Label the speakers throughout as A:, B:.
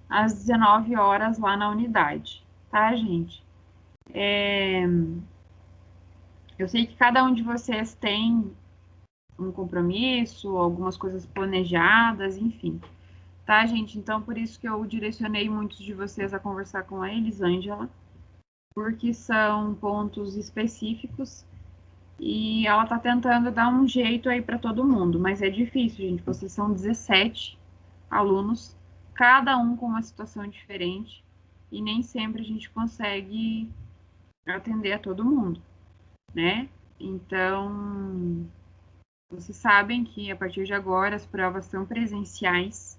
A: às 19 horas lá na unidade, tá, gente? Eu sei que cada um de vocês tem um compromisso, algumas coisas planejadas, enfim. Tá, gente? Então, por isso que eu direcionei muitos de vocês a conversar com a Elisângela, porque são pontos específicos e ela tá tentando dar um jeito aí para todo mundo, mas é difícil, gente. Vocês são 17 alunos, cada um com uma situação diferente, e nem sempre a gente consegue atender a todo mundo, né? Então, vocês sabem que a partir de agora as provas são presenciais.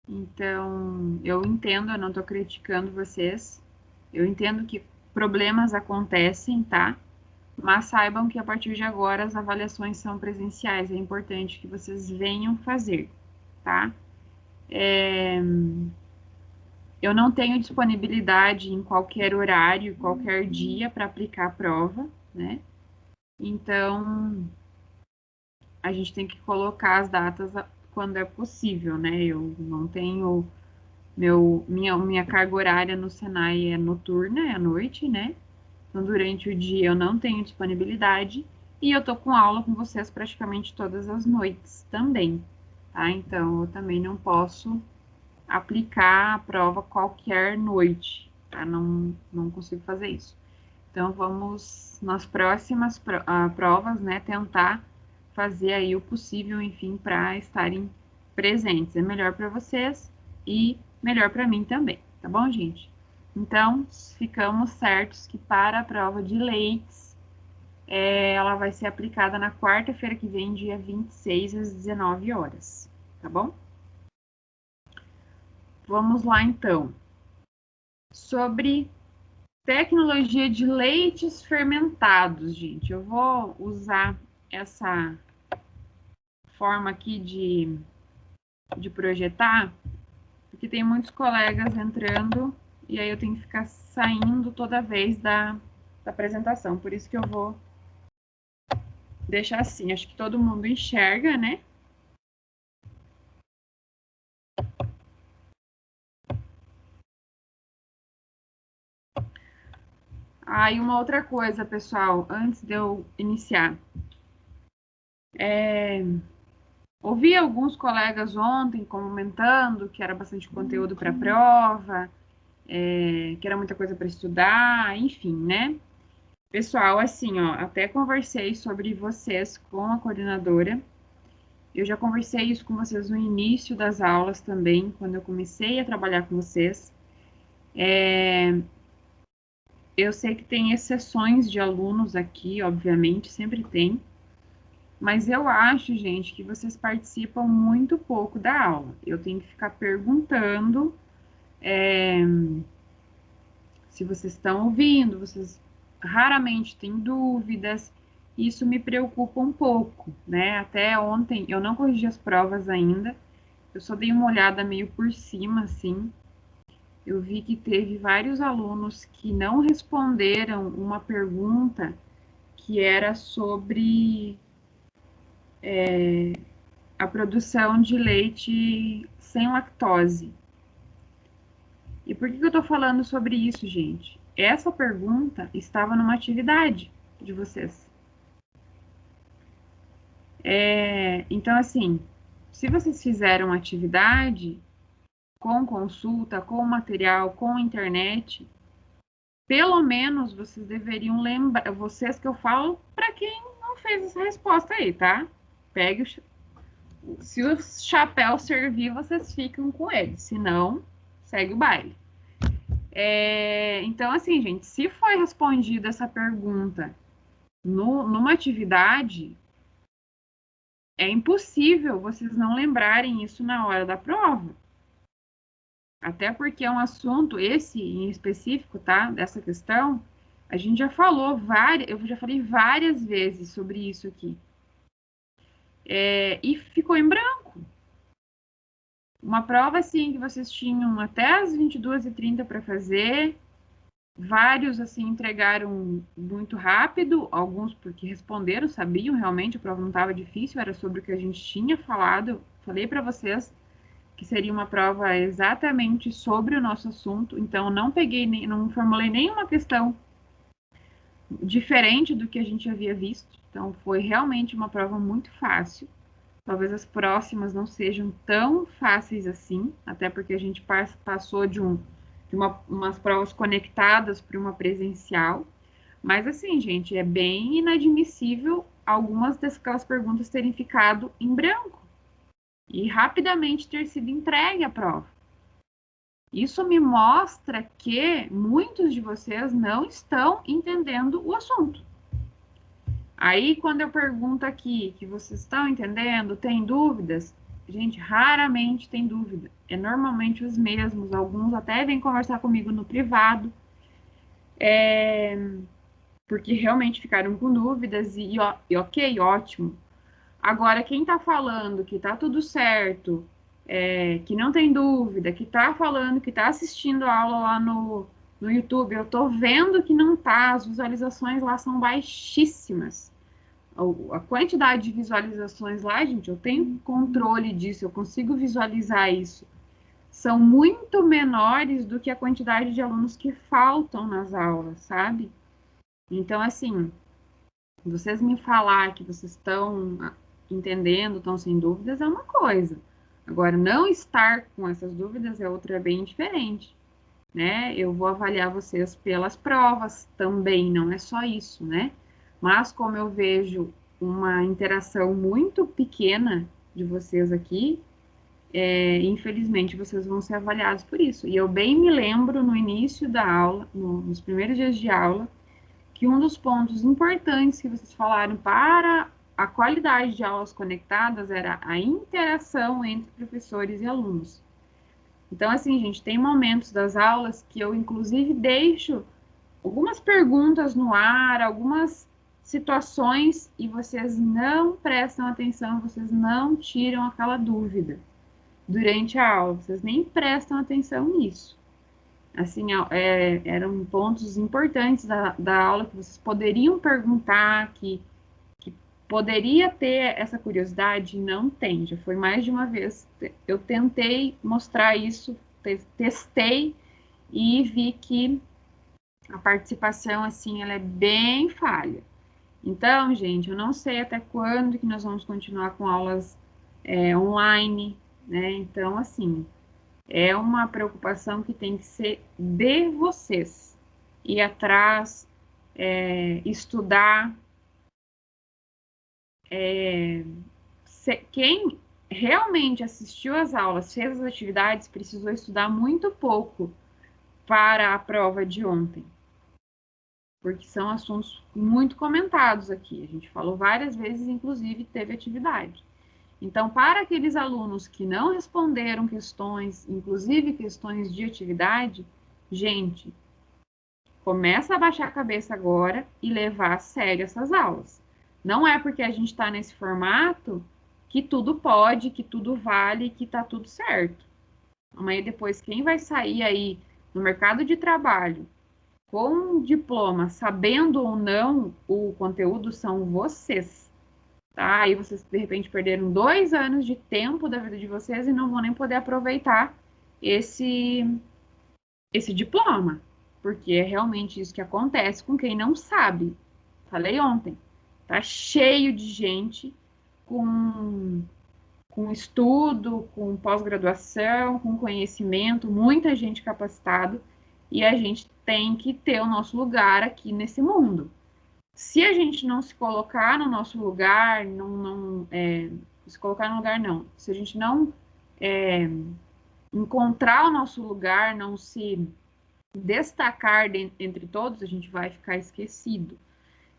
A: Então, eu entendo, eu não estou criticando vocês. Eu entendo que problemas acontecem, tá? Mas saibam que a partir de agora as avaliações são presenciais. É importante que vocês venham fazer, tá? Eu não tenho disponibilidade em qualquer horário, qualquer dia para aplicar a prova, né? Então, a gente tem que colocar as datas quando é possível, né? Eu não tenho minha carga horária no Senai é noturna, é à noite, né? Então, durante o dia eu não tenho disponibilidade e eu tô com aula com vocês praticamente todas as noites também, tá? Então, eu também não posso aplicar a prova qualquer noite, tá? Não consigo fazer isso. Então, vamos nas próximas provas, né, tentar fazer aí o possível, enfim, para estarem presentes. É melhor para vocês e melhor para mim também, tá bom, gente? Então, ficamos certos que para a prova de leites, ela vai ser aplicada na quarta-feira que vem, dia 26, às 19 horas, tá bom? Vamos lá, então. Sobre tecnologia de leites fermentados, gente. Eu vou usar essa forma aqui de projetar, porque tem muitos colegas entrando e aí eu tenho que ficar saindo toda vez da apresentação. Por isso que eu vou deixar assim. Acho que todo mundo enxerga, né? Ah, e uma outra coisa, pessoal, antes de eu iniciar. Ouvi alguns colegas ontem comentando que era bastante conteúdo para a prova, que era muita coisa para estudar, enfim, né? Pessoal, assim, ó, até conversei sobre vocês com a coordenadora. Eu já conversei isso com vocês no início das aulas também, quando eu comecei a trabalhar com vocês. Eu sei que tem exceções de alunos aqui, obviamente, sempre tem, mas eu acho, gente, que vocês participam muito pouco da aula. Eu tenho que ficar perguntando se vocês estão ouvindo, vocês raramente têm dúvidas. Isso me preocupa um pouco, né? Até ontem eu não corrigi as provas ainda, eu só dei uma olhada meio por cima, assim. Eu vi que teve vários alunos que não responderam uma pergunta que era sobre a produção de leite sem lactose. E por que eu estou falando sobre isso, gente? Essa pergunta estava numa atividade de vocês. Então, assim, se vocês fizeram atividade com consulta, com material, com internet, pelo menos vocês deveriam lembrar, vocês que eu falo para quem não fez essa resposta aí, tá? Pegue se o chapéu servir, vocês ficam com ele, se não, segue o baile. Então, assim, gente, se foi respondida essa pergunta numa atividade, é impossível vocês não lembrarem isso na hora da prova. Até porque é um assunto, esse em específico, tá? Dessa questão, a gente já falou eu já falei várias vezes sobre isso aqui. E ficou em branco. Uma prova, assim, que vocês tinham até as 22h30 para fazer. Vários, assim, entregaram muito rápido, alguns porque responderam, sabiam realmente, a prova não estava difícil, era sobre o que a gente tinha falado. Falei para vocês que seria uma prova exatamente sobre o nosso assunto, então não não formulei nenhuma questão diferente do que a gente havia visto, então foi realmente uma prova muito fácil. Talvez as próximas não sejam tão fáceis assim, até porque a gente passou de umas provas conectadas para uma presencial. Mas assim, gente, é bem inadmissível algumas daquelas perguntas terem ficado em branco e rapidamente ter sido entregue a prova. Isso me mostra que muitos de vocês não estão entendendo o assunto. Aí, quando eu pergunto aqui que vocês estão entendendo, tem dúvidas? Gente, raramente tem dúvida. É normalmente os mesmos. Alguns até vêm conversar comigo no privado, porque realmente ficaram com dúvidas e ok, ótimo. Agora, quem está falando que está tudo certo, que não tem dúvida, que está falando, que está assistindo a aula lá no YouTube, eu estou vendo que não está, as visualizações lá são baixíssimas. A quantidade de visualizações lá, gente, eu tenho controle disso, eu consigo visualizar isso. São muito menores do que a quantidade de alunos que faltam nas aulas, sabe? Então, assim, vocês me falar que vocês estão entendendo, estão sem dúvidas, é uma coisa. Agora, não estar com essas dúvidas é outra bem diferente, né? Eu vou avaliar vocês pelas provas também, não é só isso, né? Mas como eu vejo uma interação muito pequena de vocês aqui, infelizmente vocês vão ser avaliados por isso. E eu bem me lembro no início da aula, nos primeiros dias de aula, que um dos pontos importantes que vocês falaram para a qualidade de aulas conectadas era a interação entre professores e alunos. Então, assim, gente, tem momentos das aulas que eu, inclusive, deixo algumas perguntas no ar, algumas situações, e vocês não prestam atenção, vocês não tiram aquela dúvida durante a aula, vocês nem prestam atenção nisso. Assim, eram pontos importantes da aula que vocês poderiam perguntar, que poderia ter essa curiosidade, não tem. Já foi mais de uma vez. Eu tentei mostrar isso, testei e vi que a participação, assim, ela é bem falha. Então, gente, eu não sei até quando que nós vamos continuar com aulas online, né? Então, assim, é uma preocupação que tem que ser de vocês. Ir atrás, estudar. Quem realmente assistiu às aulas, fez as atividades, precisou estudar muito pouco para a prova de ontem. Porque são assuntos muito comentados aqui. A gente falou várias vezes, inclusive teve atividade. Então, para aqueles alunos que não responderam questões, inclusive questões de atividade, gente, começa a baixar a cabeça agora e levar a sério essas aulas. Não é porque a gente está nesse formato que tudo pode, que tudo vale, que está tudo certo. Amanhã depois, quem vai sair aí no mercado de trabalho com um diploma, sabendo ou não o conteúdo, são vocês. Tá? Aí vocês, de repente, perderam 2 anos de tempo da vida de vocês e não vão nem poder aproveitar esse diploma. Porque é realmente isso que acontece com quem não sabe. Falei ontem. Tá cheio de gente com estudo, com pós-graduação, com conhecimento, muita gente capacitada, e a gente tem que ter o nosso lugar aqui nesse mundo. Se a gente não se colocar no nosso lugar, se colocar no lugar não, se a gente não encontrar o nosso lugar, não se destacar entre todos, a gente vai ficar esquecido.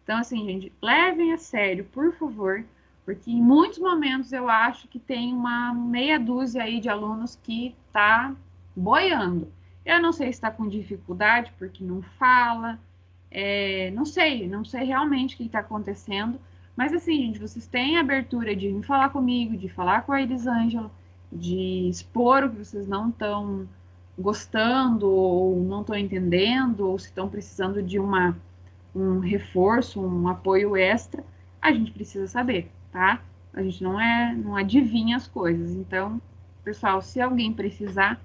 A: Então, assim, gente, levem a sério, por favor, porque em muitos momentos eu acho que tem uma meia dúzia aí de alunos que tá boiando. Eu não sei se está com dificuldade porque não fala, não sei realmente o que está acontecendo, mas assim, gente, vocês têm a abertura de vir falar comigo, de falar com a Elisângela, de expor o que vocês não estão gostando, ou não estão entendendo, ou se estão precisando de um reforço, um apoio extra, a gente precisa saber, tá? A gente não adivinha as coisas, então Pessoal, se alguém precisar,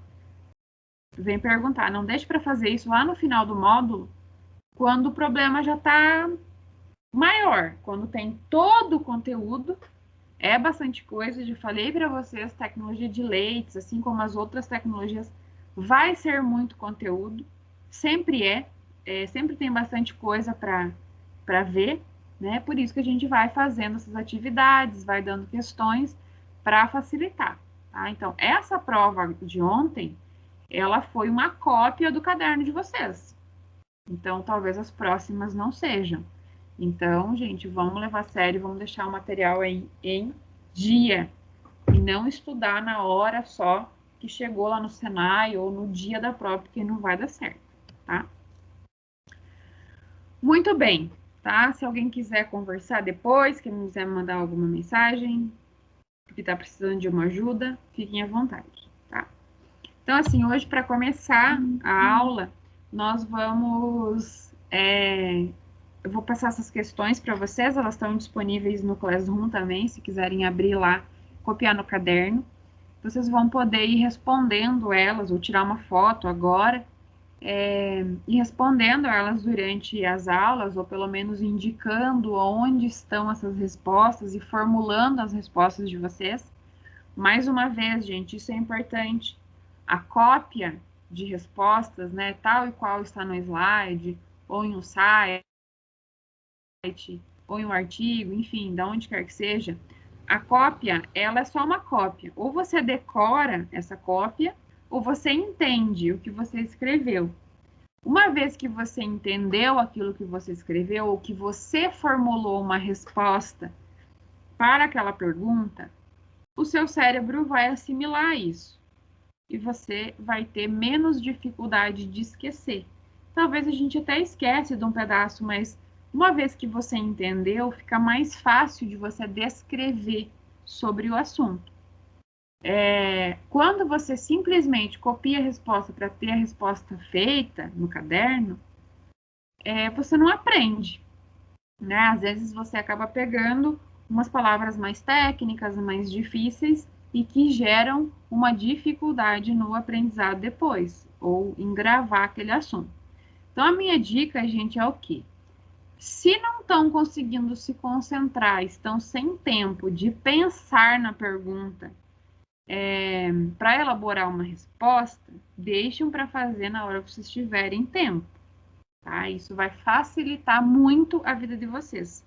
A: vem perguntar. Não deixe para fazer isso lá no final do módulo, quando o problema já está maior, quando tem todo o conteúdo. É bastante coisa, já falei para vocês, tecnologia de leites, assim como as outras tecnologias, vai ser muito conteúdo, sempre sempre tem bastante coisa para ver, né? Por isso que a gente vai fazendo essas atividades, vai dando questões para facilitar, tá? Então, essa prova de ontem, ela foi uma cópia do caderno de vocês. Então, talvez as próximas não sejam. Então, gente, vamos levar a sério, vamos deixar o material aí em dia e não estudar na hora só que chegou lá no Senai ou no dia da prova, porque não vai dar certo, tá? Muito bem, tá? Se alguém quiser conversar depois, que me quiser mandar alguma mensagem, que tá precisando de uma ajuda, fiquem à vontade, tá? Então, assim, hoje, para começar a aula, nós vamos... eu vou passar essas questões para vocês, elas estão disponíveis no Classroom também, se quiserem abrir lá, copiar no caderno. Vocês vão poder ir respondendo elas, ou tirar uma foto agora, e respondendo elas durante as aulas, ou pelo menos indicando onde estão essas respostas e formulando as respostas de vocês. Mais uma vez, gente, isso é importante. A cópia de respostas, né, tal e qual está no slide, ou em um site, ou em um artigo, enfim, de onde quer que seja, a cópia, ela é só uma cópia. Ou você decora essa cópia, ou você entende o que você escreveu. Uma vez que você entendeu aquilo que você escreveu, ou que você formulou uma resposta para aquela pergunta, o seu cérebro vai assimilar isso. E você vai ter menos dificuldade de esquecer. Talvez a gente até esquece de um pedaço, mas uma vez que você entendeu, fica mais fácil de você descrever sobre o assunto. Quando você simplesmente copia a resposta para ter a resposta feita no caderno, você não aprende, né? Às vezes você acaba pegando umas palavras mais técnicas, mais difíceis, e que geram uma dificuldade no aprendizado depois, ou em gravar aquele assunto. Então, a minha dica, gente, é o quê? Se não estão conseguindo se concentrar, estão sem tempo de pensar na pergunta para elaborar uma resposta, deixem para fazer na hora que vocês tiverem tempo, tá? Isso vai facilitar muito a vida de vocês.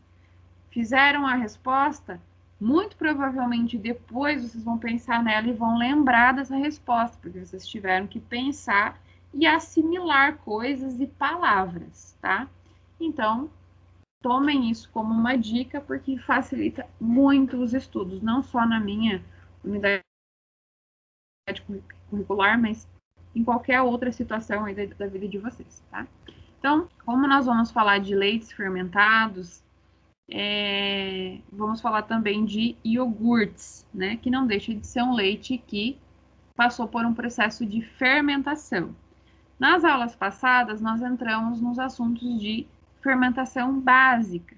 A: Fizeram a resposta, muito provavelmente depois vocês vão pensar nela e vão lembrar dessa resposta, porque vocês tiveram que pensar e assimilar coisas e palavras, tá? Então, tomem isso como uma dica, porque facilita muito os estudos, não só na minha unidade curricular, mas em qualquer outra situação aí da vida de vocês, tá? Então, como nós vamos falar de leites fermentados, vamos falar também de iogurtes, né? Que não deixa de ser um leite que passou por um processo de fermentação. Nas aulas passadas, nós entramos nos assuntos de fermentação básica.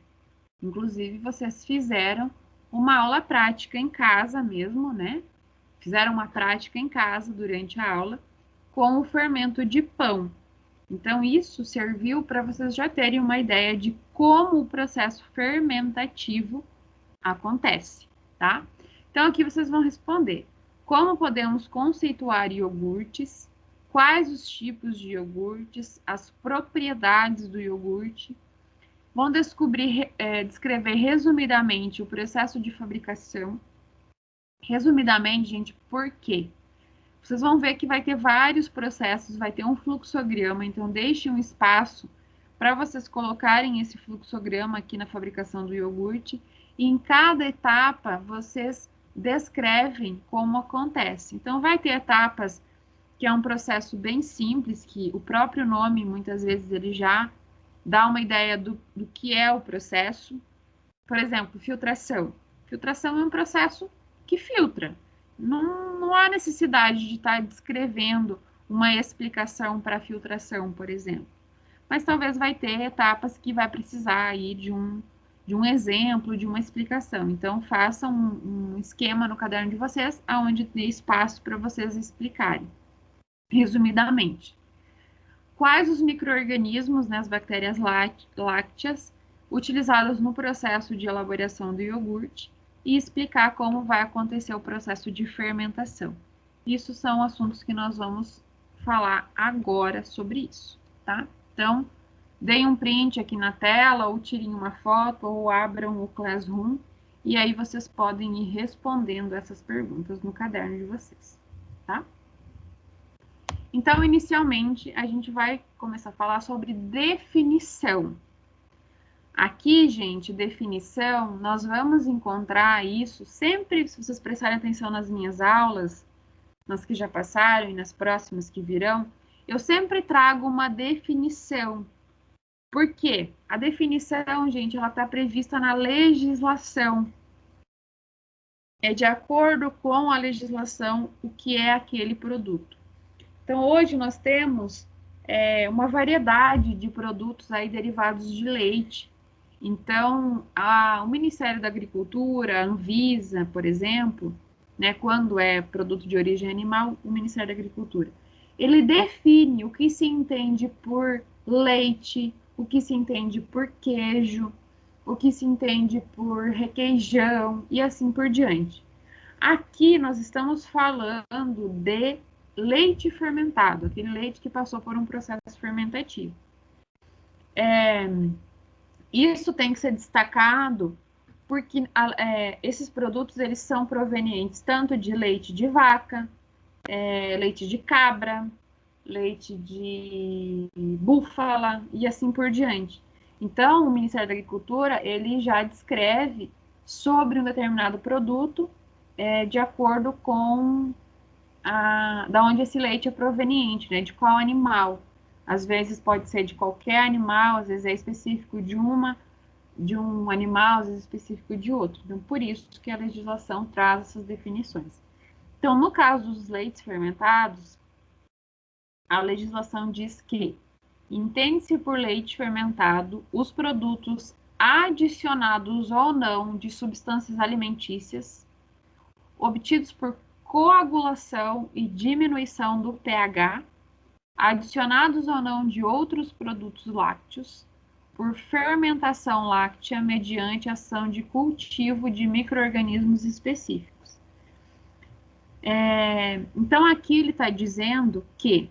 A: Inclusive, vocês fizeram uma aula prática em casa mesmo, né? Fizeram uma prática em casa durante a aula com o fermento de pão. Então, isso serviu para vocês já terem uma ideia de como o processo fermentativo acontece, tá? Então, aqui vocês vão responder: como podemos conceituar iogurtes, quais os tipos de iogurtes, as propriedades do iogurte. Vão descrever resumidamente o processo de fabricação. Resumidamente, gente, por quê? Vocês vão ver que vai ter vários processos, vai ter um fluxograma, então deixe um espaço para vocês colocarem esse fluxograma aqui na fabricação do iogurte, e em cada etapa vocês descrevem como acontece. Então, vai ter etapas que é um processo bem simples, que o próprio nome, muitas vezes, ele já dá uma ideia do que é o processo. Por exemplo, filtração. Filtração é um processo que filtra. Não há necessidade de estar descrevendo uma explicação para a filtração, por exemplo. Mas talvez vai ter etapas que vai precisar aí de um exemplo, de uma explicação. Então, façam um esquema no caderno de vocês, onde tem espaço para vocês explicarem, resumidamente. Quais os micro-organismos, né, as bactérias lácteas, utilizadas no processo de elaboração do iogurte, e explicar como vai acontecer o processo de fermentação. Isso são assuntos que nós vamos falar agora sobre isso, tá? Então, deem um print aqui na tela, ou tirem uma foto, ou abram o Classroom, e aí vocês podem ir respondendo essas perguntas no caderno de vocês, tá? Então, inicialmente, a gente vai começar a falar sobre definição. Aqui, gente, definição, nós vamos encontrar isso sempre, se vocês prestarem atenção nas minhas aulas, nas que já passaram e nas próximas que virão, eu sempre trago uma definição. Por quê? A definição, gente, ela está prevista na legislação. É de acordo com a legislação o que é aquele produto. Então, hoje nós temos uma variedade de produtos aí derivados de leite. Então, o Ministério da Agricultura, a Anvisa, por exemplo, né, quando é produto de origem animal, o Ministério da Agricultura, ele define o que se entende por leite, o que se entende por queijo, o que se entende por requeijão e assim por diante. Aqui nós estamos falando de leite fermentado, aquele leite que passou por um processo fermentativo. Isso tem que ser destacado porque esses produtos eles são provenientes tanto de leite de vaca, leite de cabra, leite de búfala e assim por diante. Então, o Ministério da Agricultura ele já descreve sobre um determinado produto de acordo com da onde esse leite é proveniente, né? De qual animal. Às vezes pode ser de qualquer animal, às vezes é específico de um animal, às vezes específico de outro. Então, por isso que a legislação traz essas definições. Então, no caso dos leites fermentados, a legislação diz que entende-se por leite fermentado os produtos adicionados ou não de substâncias alimentícias obtidos por coagulação e diminuição do pH, adicionados ou não de outros produtos lácteos, por fermentação láctea mediante ação de cultivo de micro-organismos específicos. Então, aqui ele está dizendo que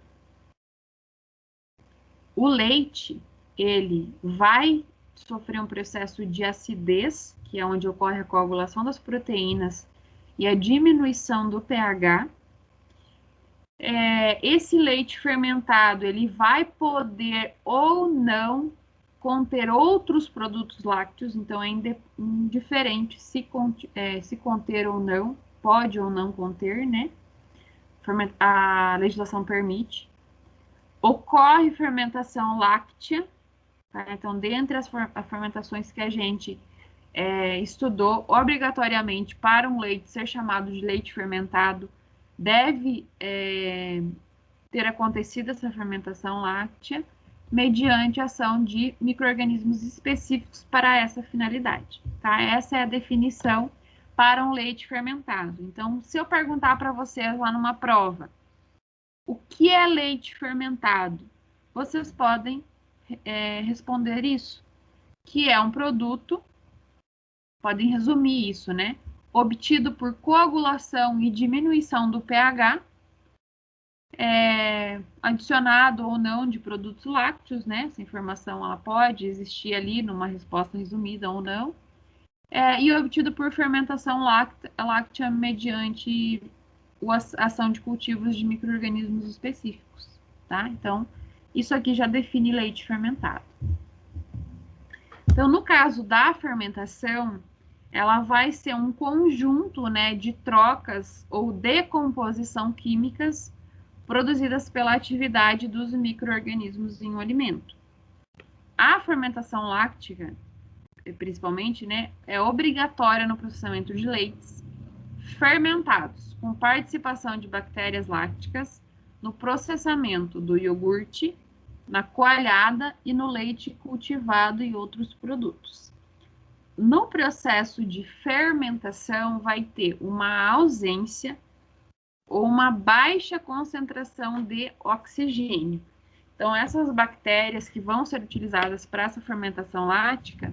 A: o leite, ele vai sofrer um processo de acidez, que é onde ocorre a coagulação das proteínas e a diminuição do pH. Esse leite fermentado, ele vai poder ou não conter outros produtos lácteos, então é indiferente se conter ou não, pode ou não conter, né? A legislação permite. Ocorre fermentação láctea, tá? Então, dentre as fermentações que a gente estudou, obrigatoriamente para um leite ser chamado de leite fermentado, deve ter acontecido essa fermentação láctea mediante a ação de micro-organismos específicos para essa finalidade, tá? Essa é a definição para um leite fermentado. Então, se eu perguntar para vocês lá numa prova, o que é leite fermentado? Vocês podem responder isso, que é um produto, podem resumir isso, né? Obtido por coagulação e diminuição do pH, adicionado ou não de produtos lácteos, né? Essa informação ela pode existir ali numa resposta resumida ou não. E obtido por fermentação láctea mediante a ação de cultivos de micro-organismos específicos, tá? Então, isso aqui já define leite fermentado. Então, no caso da fermentação, ela vai ser um conjunto, né, de trocas ou decomposição químicas produzidas pela atividade dos micro-organismos em um alimento. A fermentação láctea, principalmente, né, é obrigatória no processamento de leites fermentados, com participação de bactérias lácticas no processamento do iogurte, na coalhada e no leite cultivado e outros produtos. no processo de fermentação vai ter uma ausência ou uma baixa concentração de oxigênio. Então, essas bactérias que vão ser utilizadas para essa fermentação láctica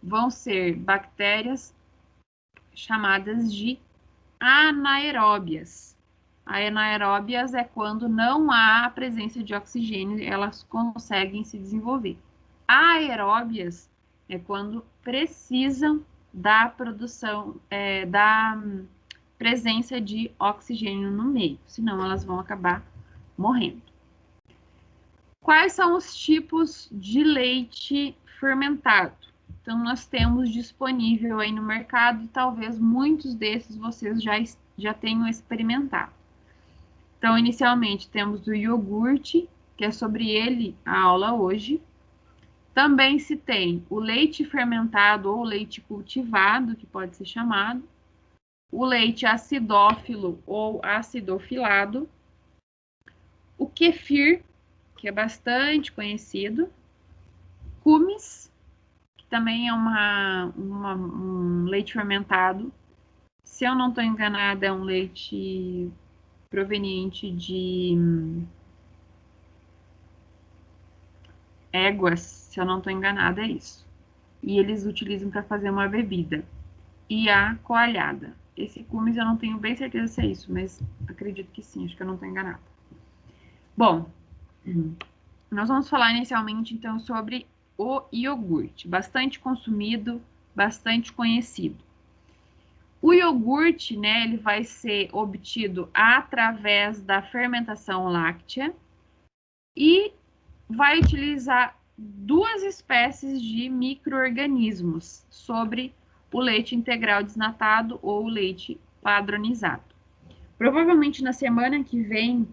A: vão ser bactérias chamadas de anaeróbias. Anaeróbias é quando não há a presença de oxigênio, elas conseguem se desenvolver. Aeróbias é quando precisam da produção, da presença de oxigênio no meio, senão elas vão acabar morrendo. Quais são os tipos de leite fermentado? Então, nós temos disponível aí no mercado e talvez muitos desses vocês já tenham experimentado. Então, inicialmente, temos o iogurte, que é sobre ele a aula hoje. Também se tem o leite fermentado ou leite cultivado, que pode ser chamado. O leite acidófilo ou acidofilado. O kefir, que é bastante conhecido. Kumis, que também é um leite fermentado. Se eu não estou enganada, é um leite proveniente de éguas, se eu não estou enganada, é isso. E eles utilizam para fazer uma bebida. E a coalhada. Esse kumis eu não tenho bem certeza se é isso, mas acredito que sim, acho que eu não estou enganada. Bom, nós vamos falar inicialmente então sobre o iogurte, bastante consumido, bastante conhecido. O iogurte, né, ele vai ser obtido através da fermentação láctea e vai utilizar duas espécies de micro-organismos sobre o leite integral desnatado ou o leite padronizado. Provavelmente na semana que vem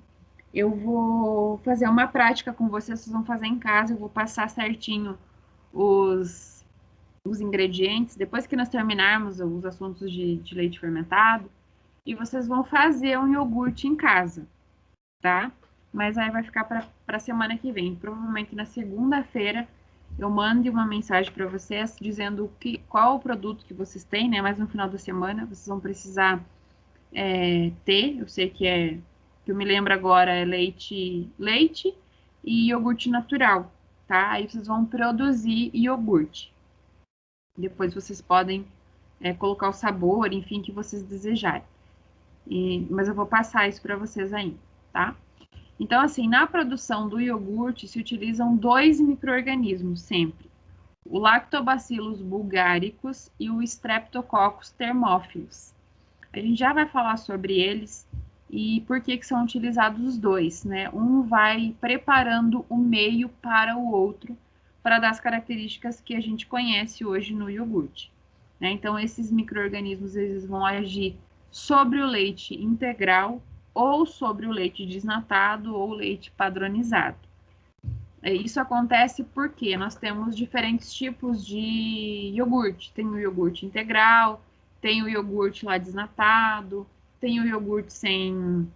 A: eu vou fazer uma prática com vocês vão fazer em casa, eu vou passar certinho os ingredientes, depois que nós terminarmos os assuntos de leite fermentado, e vocês vão fazer um iogurte em casa, tá? Mas aí vai ficar para a semana que vem. Provavelmente na segunda-feira eu mando uma mensagem para vocês dizendo qual o produto que vocês têm, né? Mas no final da semana vocês vão precisar ter, eu sei que eu me lembro agora, é leite e iogurte natural, tá? Aí vocês vão produzir iogurte. Depois vocês podem colocar o sabor, enfim, que vocês desejarem. Mas eu vou passar isso para vocês ainda, tá? Então, assim, na produção do iogurte se utilizam dois micro-organismos sempre. O Lactobacillus bulgaricus e o Streptococcus thermophilus. A gente já vai falar sobre eles e por que são utilizados os dois, né? Um vai preparando o meio para o outro, para dar as características que a gente conhece hoje no iogurte, né? Então, esses micro-organismos eles vão agir sobre o leite integral ou sobre o leite desnatado ou leite padronizado. Isso acontece porque nós temos diferentes tipos de iogurte. Tem o iogurte integral, tem o iogurte lá desnatado, tem o iogurte sem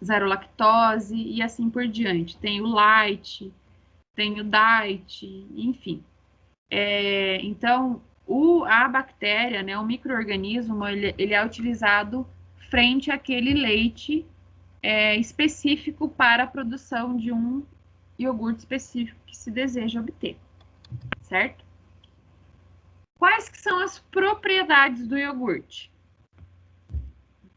A: zero lactose e assim por diante. Tem o light, tem o diet, enfim. Então, a bactéria, né, o micro-organismo, ele é utilizado frente àquele leite específico para a produção de um iogurte específico que se deseja obter, certo? Quais que são as propriedades do iogurte?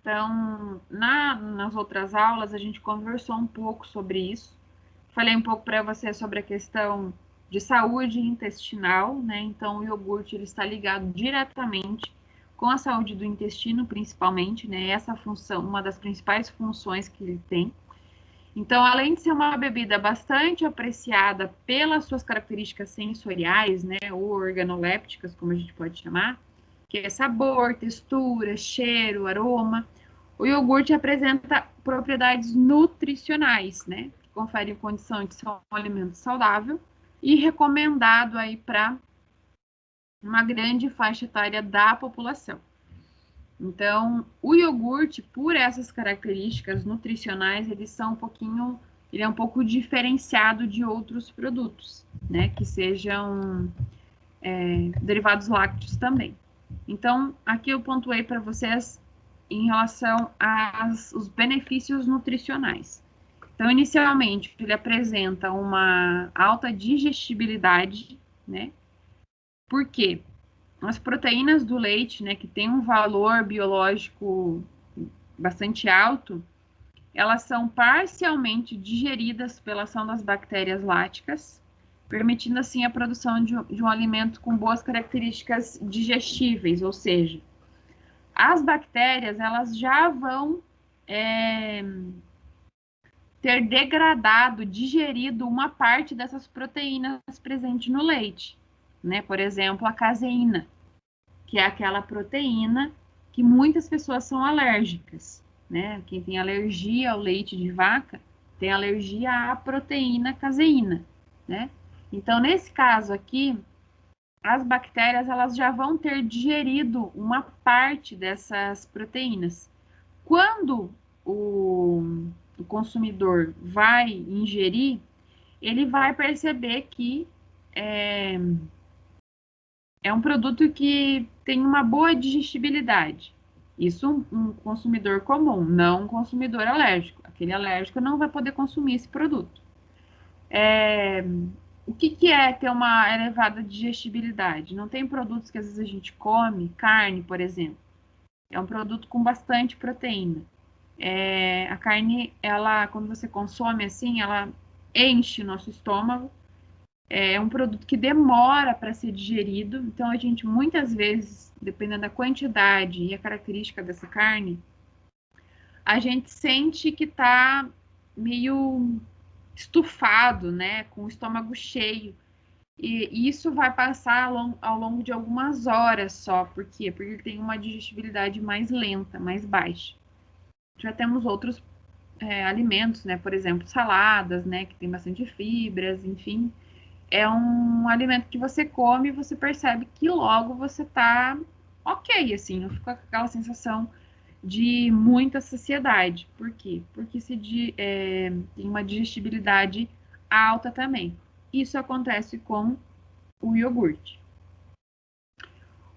A: Então, nas outras aulas a gente conversou um pouco sobre isso. Falei um pouco para você sobre a questão de saúde intestinal, né? Então, o iogurte ele está ligado diretamente com a saúde do intestino, principalmente, né? Essa função, uma das principais funções que ele tem. Então, além de ser uma bebida bastante apreciada pelas suas características sensoriais, né, ou organolépticas, como a gente pode chamar, que é sabor, textura, cheiro, aroma, o iogurte apresenta propriedades nutricionais, né, que conferem condição de ser um alimento saudável e recomendado aí para uma grande faixa etária da população. Então, o iogurte, por essas características nutricionais, ele é um pouco diferenciado de outros produtos, né? Que sejam derivados lácteos também. Então, aqui eu pontuei para vocês em relação aos benefícios nutricionais. Então, inicialmente, ele apresenta uma alta digestibilidade, né? Por quê? As proteínas do leite, né, que tem um valor biológico bastante alto, elas são parcialmente digeridas pela ação das bactérias láticas, permitindo assim a produção de um alimento com boas características digestíveis, ou seja, as bactérias elas já vão ter degradado, digerido uma parte dessas proteínas presentes no leite, né? Por exemplo, a caseína, que é aquela proteína que muitas pessoas são alérgicas, né? Quem tem alergia ao leite de vaca tem alergia à proteína caseína, né? Então, nesse caso aqui, as bactérias elas já vão ter digerido uma parte dessas proteínas. Quando o consumidor vai ingerir, ele vai perceber que é um produto que tem uma boa digestibilidade. Isso um consumidor comum, não um consumidor alérgico. Aquele alérgico não vai poder consumir esse produto. O que é ter uma elevada digestibilidade? Não tem produtos que às vezes a gente come, carne, por exemplo. É um produto com bastante proteína. A carne, ela, quando você consome assim, ela enche o nosso estômago. É um produto que demora para ser digerido. Então, a gente, muitas vezes, dependendo da quantidade e a característica dessa carne, a gente sente que está meio estufado, né? Com o estômago cheio. E isso vai passar ao longo de algumas horas só. Por quê? Porque ele tem uma digestibilidade mais lenta, mais baixa. Já temos outros alimentos, né? Por exemplo, saladas, né? Que tem bastante fibras, enfim. É um alimento que você come e você percebe que logo você tá ok, assim, não fica com aquela sensação de muita saciedade. Por quê? Porque tem uma digestibilidade alta também. Isso acontece com o iogurte.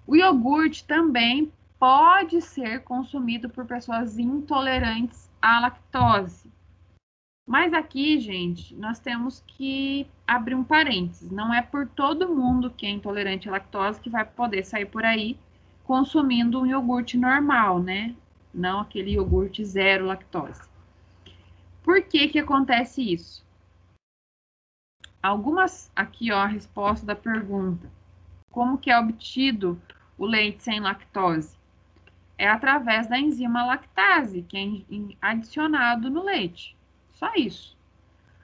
A: O iogurte também pode ser consumido por pessoas intolerantes à lactose. Mas aqui, gente, nós temos que abrir um parênteses. Não é por todo mundo que é intolerante à lactose que vai poder sair por aí consumindo um iogurte normal, né? Não aquele iogurte zero lactose. Por que que acontece isso? Aqui, ó, a resposta da pergunta. Como que é obtido o leite sem lactose? É através da enzima lactase, que é adicionado no leite. Só isso.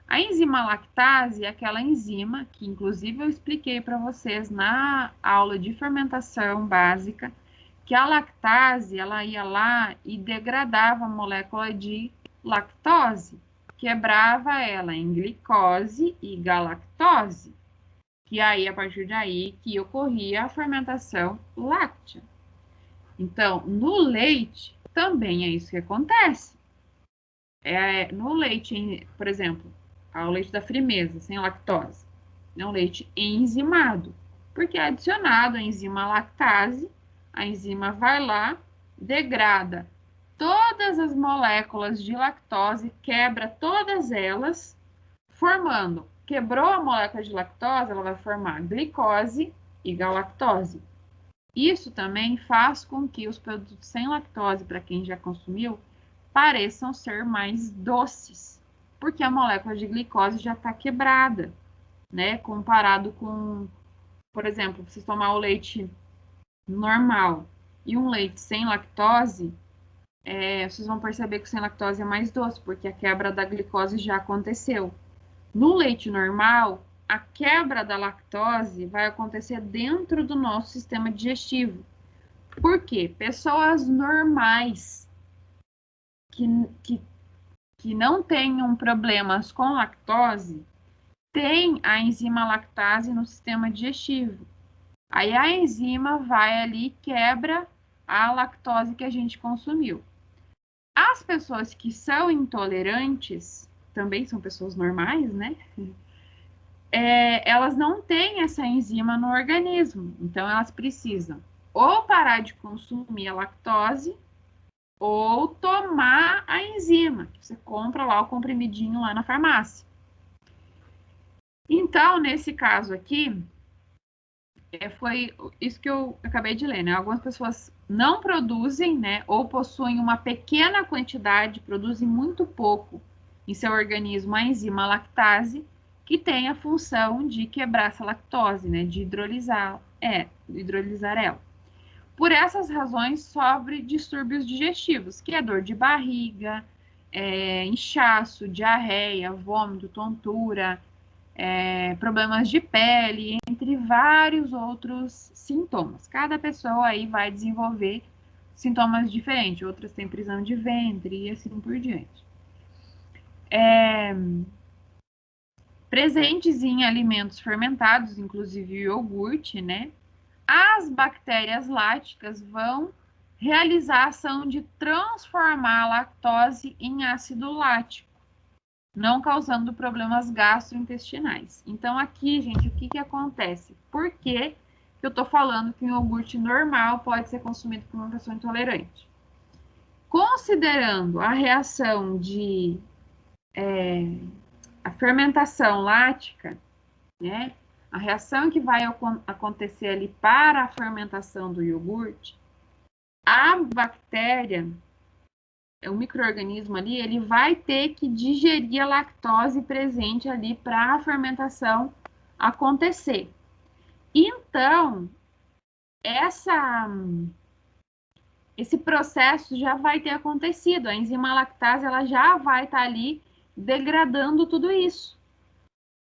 A: A enzima lactase é aquela enzima que, inclusive, eu expliquei para vocês na aula de fermentação básica, que a lactase, ela ia lá e degradava a molécula de lactose, quebrava ela em glicose e galactose, que aí, a partir daí, que ocorria a fermentação láctea. Então, no leite, também é isso que acontece. No leite, por exemplo, ao leite da Frimeza, sem lactose. É um leite enzimado, porque é adicionado a enzima lactase, a enzima vai lá, degrada todas as moléculas de lactose, quebra todas elas, quebrou a molécula de lactose, ela vai formar glicose e galactose. Isso também faz com que os produtos sem lactose, para quem já consumiu, pareçam ser mais doces, porque a molécula de glicose já está quebrada, né? Comparado com, por exemplo, vocês tomar o leite normal e um leite sem lactose, vocês vão perceber que o sem lactose é mais doce, porque a quebra da glicose já aconteceu. No leite normal, a quebra da lactose vai acontecer dentro do nosso sistema digestivo. Por quê? Pessoas normais que não tenham problemas com lactose, tem a enzima lactase no sistema digestivo. Aí a enzima vai ali e quebra a lactose que a gente consumiu. As pessoas que são intolerantes, também são pessoas normais, né? elas não têm essa enzima no organismo. Então, elas precisam ou parar de consumir a lactose ou tomar a enzima. Você compra lá o comprimidinho lá na farmácia. Então, nesse caso aqui, foi isso que eu acabei de ler, né? Algumas pessoas não produzem, né? Ou possuem uma pequena quantidade, produzem muito pouco em seu organismo a enzima lactase, que tem a função de quebrar essa lactose, né? De hidrolisar ela. Por essas razões, sofre distúrbios digestivos, que é dor de barriga, inchaço, diarreia, vômito, tontura, problemas de pele, entre vários outros sintomas. Cada pessoa aí vai desenvolver sintomas diferentes, outras têm prisão de ventre e assim por diante. Presentes em alimentos fermentados, inclusive o iogurte, né? As bactérias láticas vão realizar a ação de transformar a lactose em ácido lático, não causando problemas gastrointestinais. Então, aqui, gente, o que acontece? Por que eu estou falando que um iogurte normal pode ser consumido por uma pessoa intolerante? Considerando a reação de a fermentação lática, né? A reação que vai acontecer ali para a fermentação do iogurte, a bactéria, o micro-organismo ali, ele vai ter que digerir a lactose presente ali para a fermentação acontecer. Então, esse processo já vai ter acontecido. A enzima lactase, ela já vai estar ali degradando tudo isso.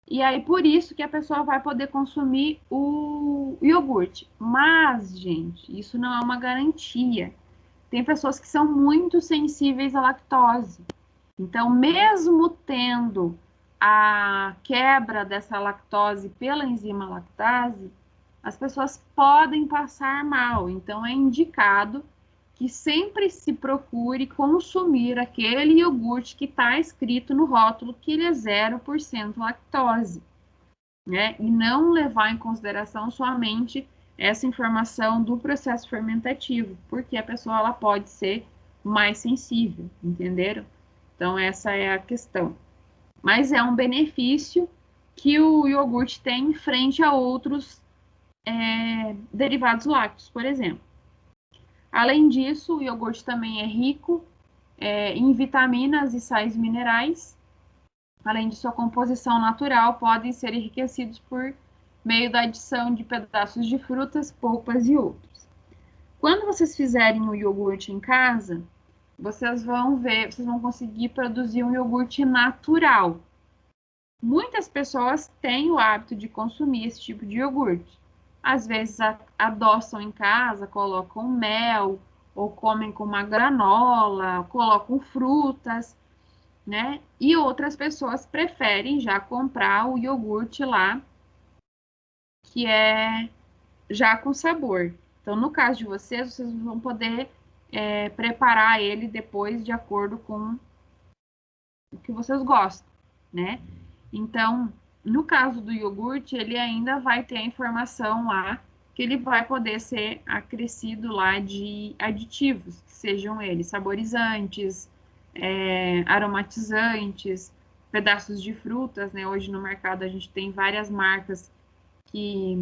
A: E aí, por isso que a pessoa vai poder consumir o iogurte. Mas, gente, isso não é uma garantia. Tem pessoas que são muito sensíveis à lactose. Então, mesmo tendo a quebra dessa lactose pela enzima lactase, as pessoas podem passar mal. Então, é indicado que sempre se procure consumir aquele iogurte que está escrito no rótulo que ele é 0% lactose, né? E não levar em consideração somente essa informação do processo fermentativo, porque a pessoa ela pode ser mais sensível, entenderam? Então, essa é a questão. Mas é um benefício que o iogurte tem frente a outros derivados lácteos, por exemplo. Além disso, o iogurte também é rico em vitaminas e sais minerais. Além de sua composição natural, podem ser enriquecidos por meio da adição de pedaços de frutas, polpas e outros. Quando vocês fizerem o iogurte em casa, vocês vão conseguir produzir um iogurte natural. Muitas pessoas têm o hábito de consumir esse tipo de iogurte. Às vezes adoçam em casa, colocam mel, ou comem com uma granola, colocam frutas, né? E outras pessoas preferem já comprar o iogurte lá, que é já com sabor. Então, no caso de vocês vão poder preparar ele depois de acordo com o que vocês gostam, né? Então, no caso do iogurte, ele ainda vai ter a informação lá que ele vai poder ser acrescido lá de aditivos, que sejam eles saborizantes, aromatizantes, pedaços de frutas, né? Hoje no mercado a gente tem várias marcas que,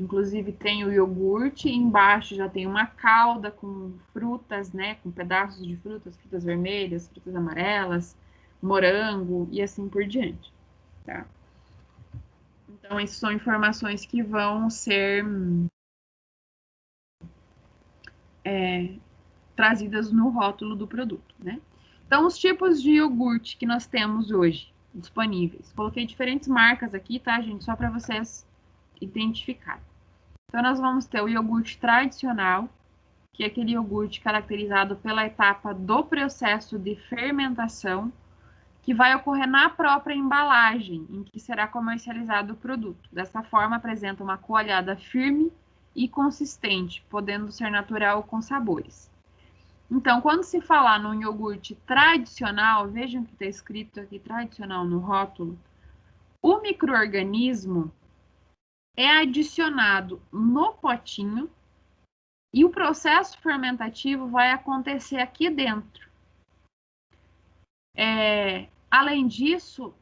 A: inclusive, tem o iogurte, e embaixo já tem uma calda com frutas, né? Com pedaços de frutas vermelhas, frutas amarelas, morango e assim por diante, tá? Então, essas são informações que vão ser trazidas no rótulo do produto, né? Então, os tipos de iogurte que nós temos hoje disponíveis. Coloquei diferentes marcas aqui, tá, gente? Só para vocês identificarem. Então, nós vamos ter o iogurte tradicional, que é aquele iogurte caracterizado pela etapa do processo de fermentação, que vai ocorrer na própria embalagem, em que será comercializado o produto. Dessa forma, apresenta uma coalhada firme e consistente, podendo ser natural com sabores. Então, quando se falar num iogurte tradicional, vejam que está escrito aqui tradicional no rótulo, O micro-organismo é adicionado no potinho e o processo fermentativo vai acontecer aqui dentro. Além disso,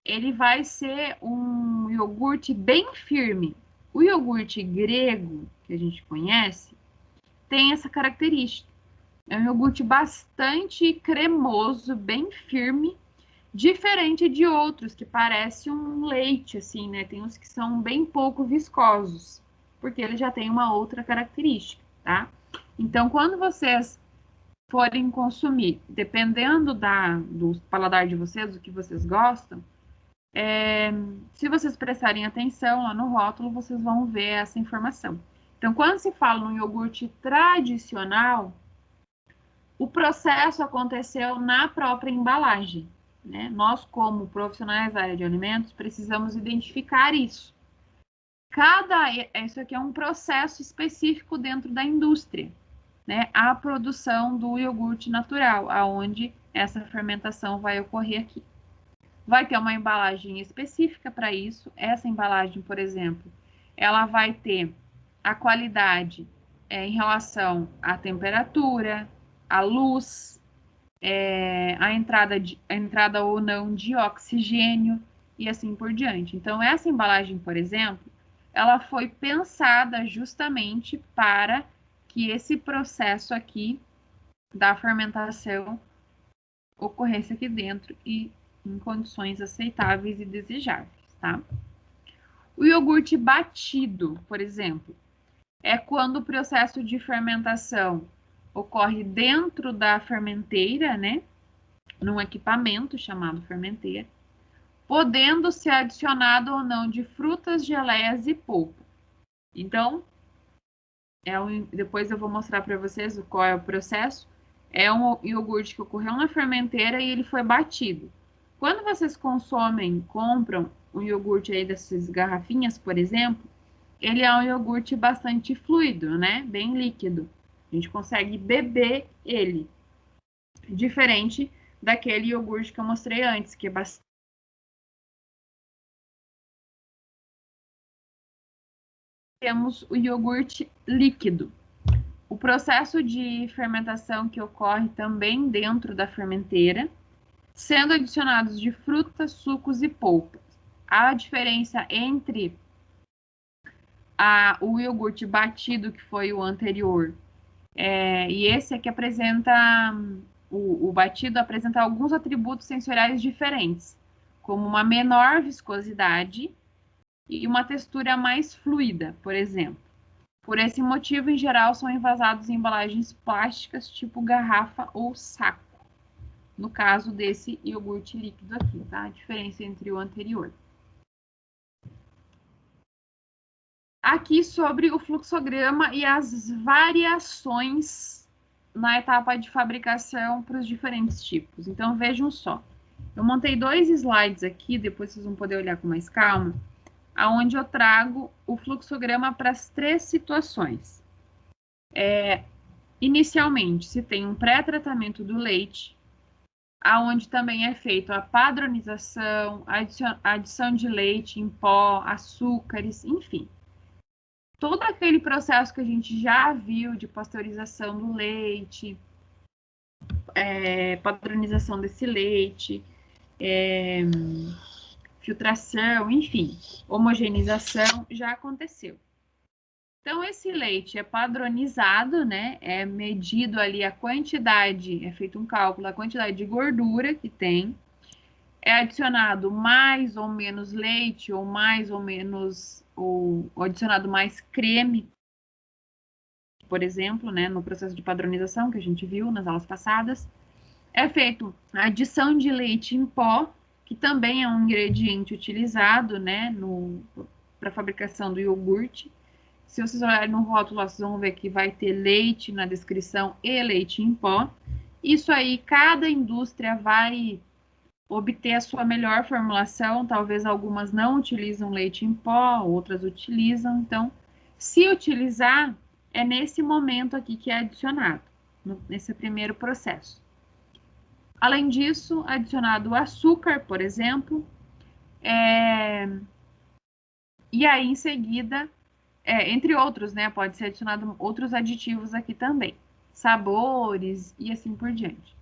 A: ele vai ser um iogurte bem firme. O iogurte grego, que a gente conhece, tem essa característica. É um iogurte bastante cremoso, bem firme, diferente de outros que parece um leite, assim, né? Tem uns que são bem pouco viscosos, porque ele já tem uma outra característica, tá? Então, quando vocês forem consumir, dependendo do paladar de vocês, do que vocês gostam, se vocês prestarem atenção lá no rótulo, vocês vão ver essa informação. Então, quando se fala no iogurte tradicional, o processo aconteceu na própria embalagem, né? Nós, como profissionais da área de alimentos, precisamos identificar isso. Isso aqui é um processo específico dentro da indústria, né? A produção do iogurte natural, aonde essa fermentação vai ocorrer aqui. Vai ter uma embalagem específica para isso. Essa embalagem, por exemplo, ela vai ter a qualidade em relação à temperatura, à luz, a entrada ou não de oxigênio e assim por diante. Então, essa embalagem, por exemplo, ela foi pensada justamente para que esse processo aqui da fermentação ocorresse aqui dentro e em condições aceitáveis e desejáveis, tá? O iogurte batido, por exemplo, é quando o processo de fermentação ocorre dentro da fermenteira, né? Num equipamento chamado fermenteira, podendo ser adicionado ou não de frutas, geleias e polpa. Então, depois eu vou mostrar para vocês qual é o processo. É um iogurte que ocorreu na fermenteira e ele foi batido. Quando vocês compram um iogurte aí dessas garrafinhas, por exemplo, ele é um iogurte bastante fluido, né? Bem líquido. A gente consegue beber ele. Diferente daquele iogurte que eu mostrei antes, que é bastante. Temos o iogurte líquido. O processo de fermentação que ocorre também dentro da fermenteira, sendo adicionados de frutas, sucos e polpas. A diferença entre o iogurte batido, que foi o anterior, e esse aqui apresenta, o batido apresenta alguns atributos sensoriais diferentes, como uma menor viscosidade e uma textura mais fluida, por exemplo. Por esse motivo, em geral, são envasados em embalagens plásticas, tipo garrafa ou saco. No caso desse iogurte líquido aqui, tá? A diferença entre o anterior. Aqui sobre o fluxograma e as variações na etapa de fabricação para os diferentes tipos. Então, vejam só. Eu montei 2 slides aqui, depois vocês vão poder olhar com mais calma, aonde eu trago o fluxograma para as 3 situações. Inicialmente, se tem um pré-tratamento do leite, aonde também é feito a padronização, a adição de leite em pó, açúcares, enfim. Todo aquele processo que a gente já viu de pasteurização do leite, padronização desse leite, filtração, enfim, homogeneização, já aconteceu. Então, esse leite é padronizado, né? É medido ali a quantidade, é feito um cálculo da quantidade de gordura que tem. É adicionado mais ou menos leite, ou mais ou menos, ou adicionado mais creme, por exemplo, né? No processo de padronização que a gente viu nas aulas passadas. É feito a adição de leite em pó, que também é um ingrediente utilizado, né? Para a fabricação do iogurte. Se vocês olharem no rótulo, vocês vão ver que vai ter leite na descrição e leite em pó. Isso aí, cada indústria vai obter a sua melhor formulação. Talvez algumas não utilizam leite em pó, outras utilizam. Então, se utilizar, é nesse momento aqui que é adicionado, nesse primeiro processo. Além disso, adicionado o açúcar, por exemplo, E aí, em seguida, entre outros, né? Pode ser adicionado outros aditivos aqui também. Sabores e assim por diante.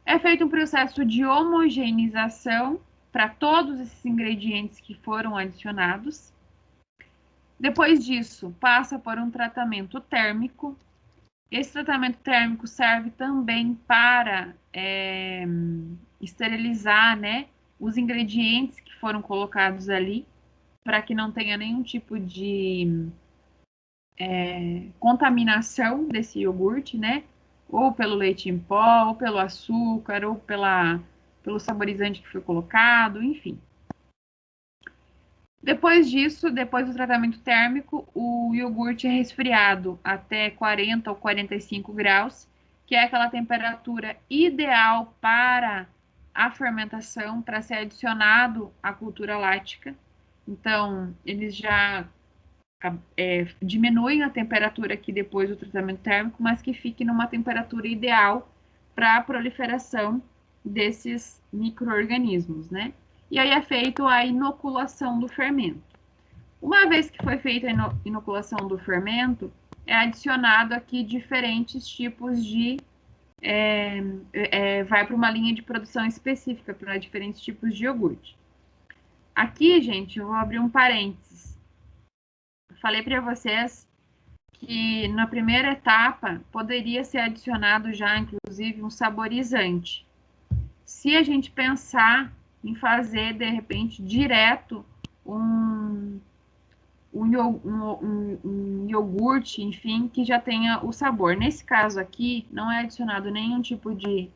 A: É feito um processo de homogeneização para todos esses ingredientes que foram adicionados. Depois disso, passa por um tratamento térmico. Esse tratamento térmico serve também para esterilizar, né, os ingredientes que foram colocados ali, para que não tenha nenhum tipo de contaminação desse iogurte, né? Ou pelo leite em pó, ou pelo açúcar, ou pelo saborizante que foi colocado, enfim. Depois disso, depois do tratamento térmico, o iogurte é resfriado até 40 ou 45 graus, que é aquela temperatura ideal para a fermentação, para ser adicionado à cultura láctica. Então, eles já diminuem a temperatura aqui depois do tratamento térmico, mas que fique numa temperatura ideal para a proliferação desses micro-organismos, né? E aí é feito a inoculação do fermento. Uma vez que foi feita a inoculação do fermento, é adicionado aqui diferentes tipos de... vai para uma linha de produção específica para diferentes tipos de iogurte. Aqui, gente, eu vou abrir um parênteses. Falei para vocês que na primeira etapa poderia ser adicionado já, inclusive, um saborizante. Se a gente pensar em fazer, de repente, direto um iogurte, enfim, que já tenha o sabor. Nesse caso aqui, não é adicionado nenhum tipo de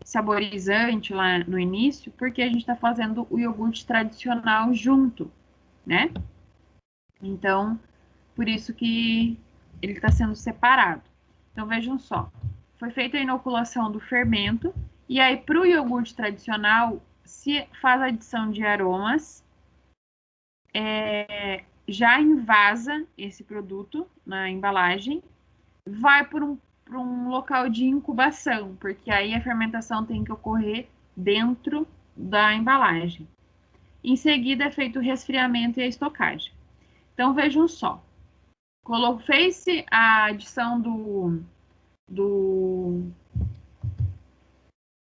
A: saborizante lá no início, porque a gente está fazendo o iogurte tradicional junto, né? Então, por isso que ele está sendo separado. Então, vejam só. Foi feita a inoculação do fermento, e aí, para o iogurte tradicional, se faz a adição de aromas, já invasa esse produto na embalagem, vai para um local de incubação, porque aí a fermentação tem que ocorrer dentro da embalagem. Em seguida, é feito o resfriamento e a estocagem. Então, vejam só. Fez-se a adição do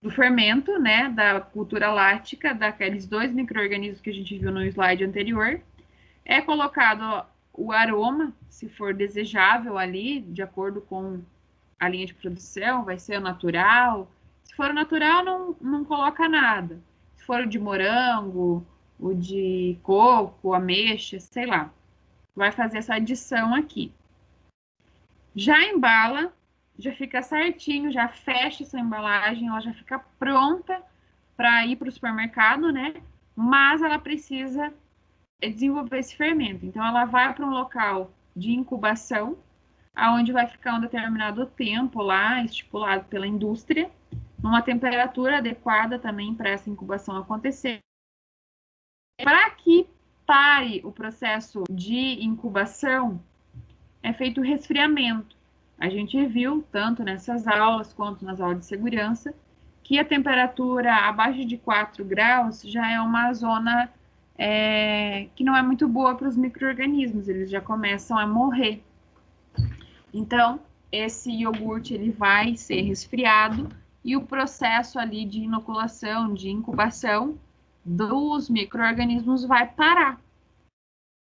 A: fermento, né, da cultura láctica, daqueles 2 micro-organismos que a gente viu no slide anterior. É colocado o aroma, se for desejável ali, de acordo com a linha de produção, vai ser o natural. Se for o natural, não coloca nada. Se for o de morango, o de coco, ameixa, sei lá. Vai fazer essa adição aqui. Já embala, já fica certinho, já fecha essa embalagem, ela já fica pronta para ir para o supermercado, né? Mas ela precisa desenvolver esse fermento. Então, ela vai para um local de incubação, aonde vai ficar um determinado tempo lá, estipulado pela indústria, numa temperatura adequada também para essa incubação acontecer. Para que pare o processo de incubação, é feito o resfriamento. A gente viu, tanto nessas aulas quanto nas aulas de segurança, que a temperatura abaixo de 4 graus já é uma zona que não é muito boa para os micro-organismos, eles já começam a morrer. Então, esse iogurte ele vai ser resfriado e o processo ali de inoculação, de incubação dos micro-organismos vai parar.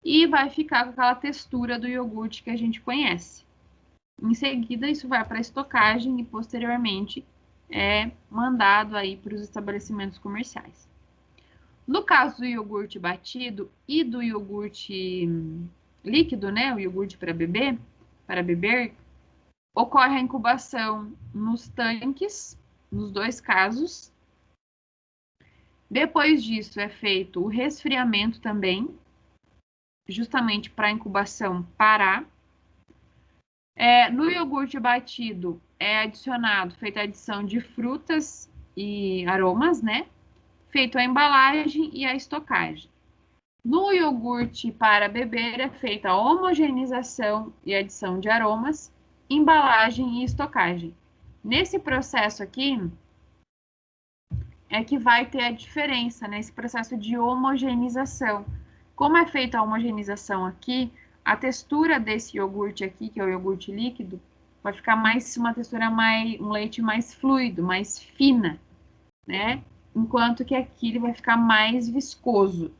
A: E vai ficar com aquela textura do iogurte que a gente conhece. Em seguida, isso vai para a estocagem e, posteriormente, é mandado aí para os estabelecimentos comerciais. No caso do iogurte batido e do iogurte líquido, né, o iogurte para beber, ocorre a incubação nos tanques, nos 2 casos. Depois disso, é feito o resfriamento também, justamente para a incubação parar. No iogurte batido é feita a adição de frutas e aromas, né? Feito a embalagem e a estocagem. No iogurte para beber é feita a homogeneização e adição de aromas, embalagem e estocagem. Nesse processo aqui, é que vai ter a diferença nesse processo de homogeneização. Como é feita a homogeneização aqui, a textura desse iogurte aqui, que é o iogurte líquido, vai ficar uma textura um leite mais fluido, mais fina, né? Enquanto que aqui ele vai ficar mais viscoso.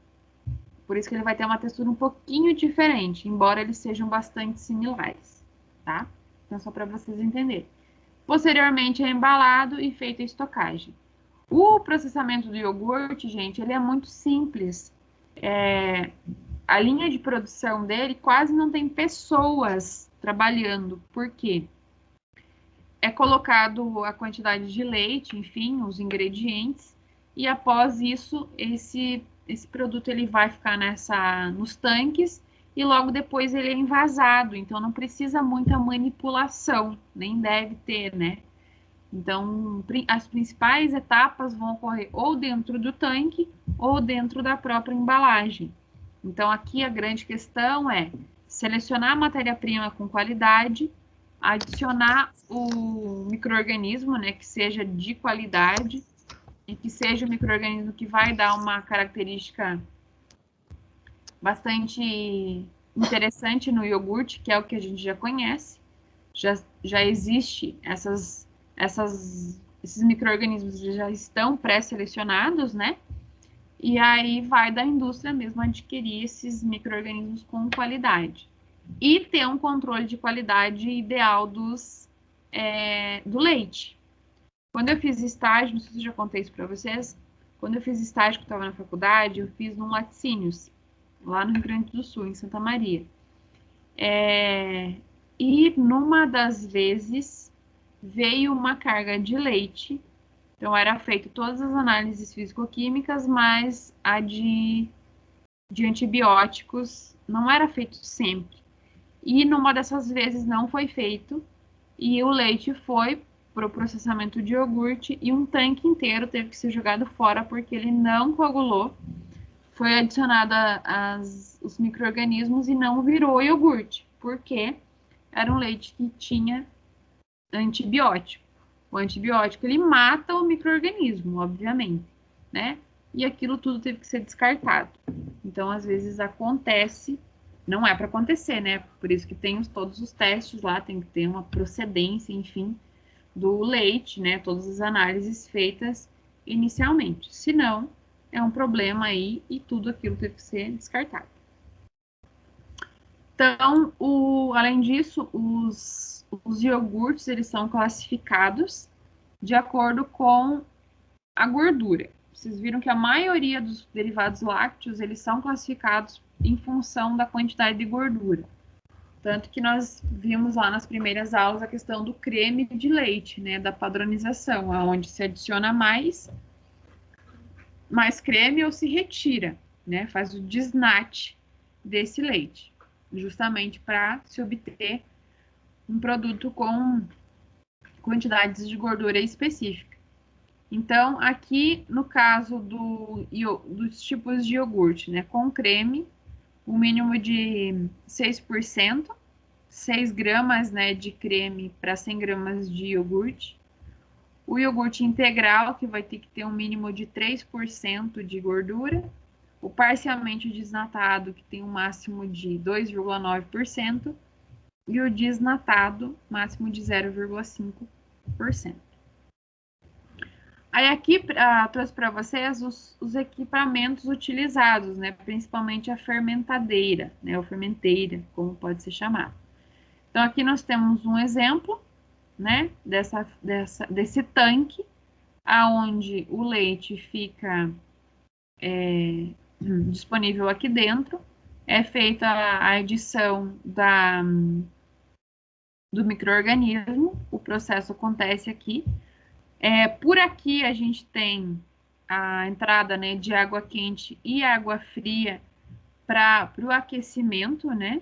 A: Por isso que ele vai ter uma textura um pouquinho diferente, embora eles sejam bastante similares, tá? Então, só para vocês entenderem. Posteriormente, é embalado e feita a estocagem. O processamento do iogurte, gente, ele é muito simples. A linha de produção dele quase não tem pessoas trabalhando. Por quê? É colocado a quantidade de leite, enfim, os ingredientes, e após isso, esse produto ele vai ficar nos tanques e logo depois ele é envasado, então não precisa muita manipulação, nem deve ter, né? Então, as principais etapas vão ocorrer ou dentro do tanque ou dentro da própria embalagem. Então, aqui a grande questão é selecionar a matéria-prima com qualidade, adicionar o micro-organismo, né, que seja de qualidade e que seja o micro-organismo que vai dar uma característica bastante interessante no iogurte, que é o que a gente já conhece. Já existe esses micro-organismos já estão pré-selecionados, né? E aí vai da indústria mesmo adquirir esses micro-organismos com qualidade. E ter um controle de qualidade ideal do leite. Quando eu fiz estágio, não sei se eu já contei isso para vocês, quando eu fiz estágio que eu estava na faculdade, eu fiz no Laticínios, lá no Rio Grande do Sul, em Santa Maria. E numa das vezes veio uma carga de leite, então era feito todas as análises físico-químicas, mas a de antibióticos não era feito sempre. E numa dessas vezes não foi feito, e o leite foi para o processamento de iogurte e um tanque inteiro teve que ser jogado fora porque ele não coagulou, foi adicionado os micro-organismos e não virou iogurte, porque era um leite que tinha antibiótico. O antibiótico, ele mata o micro-organismo, obviamente, né? E aquilo tudo teve que ser descartado. Então, às vezes acontece, não é para acontecer, né? Por isso que tem todos os testes lá, tem que ter uma procedência, enfim, do leite, né? Todas as análises feitas inicialmente. Se não, é um problema aí e tudo aquilo teve que ser descartado. Então, além disso, os iogurtes, eles são classificados de acordo com a gordura. Vocês viram que a maioria dos derivados lácteos, eles são classificados em função da quantidade de gordura. Tanto que nós vimos lá nas primeiras aulas a questão do creme de leite, né, da padronização, onde se adiciona mais creme ou se retira, né, faz o desnate desse leite, justamente para se obter um produto com quantidades de gordura específica. Então, aqui no caso dos tipos de iogurte, né, com creme, um mínimo de 6%, 6 gramas, né, de creme para 100 gramas de iogurte. O iogurte integral, que vai ter que ter um mínimo de 3% de gordura. O parcialmente desnatado, que tem um máximo de 2,9%. E o desnatado, máximo de 0,5%. Aí aqui trouxe para vocês os equipamentos utilizados, né? Principalmente a fermentadeira, né? Ou fermenteira, como pode ser chamado. Então aqui nós temos um exemplo, né? Desse tanque, aonde o leite fica disponível aqui dentro. É feita a adição do micro-organismo, o processo acontece aqui. Por aqui a gente tem a entrada, né, de água quente e água fria para o aquecimento, né?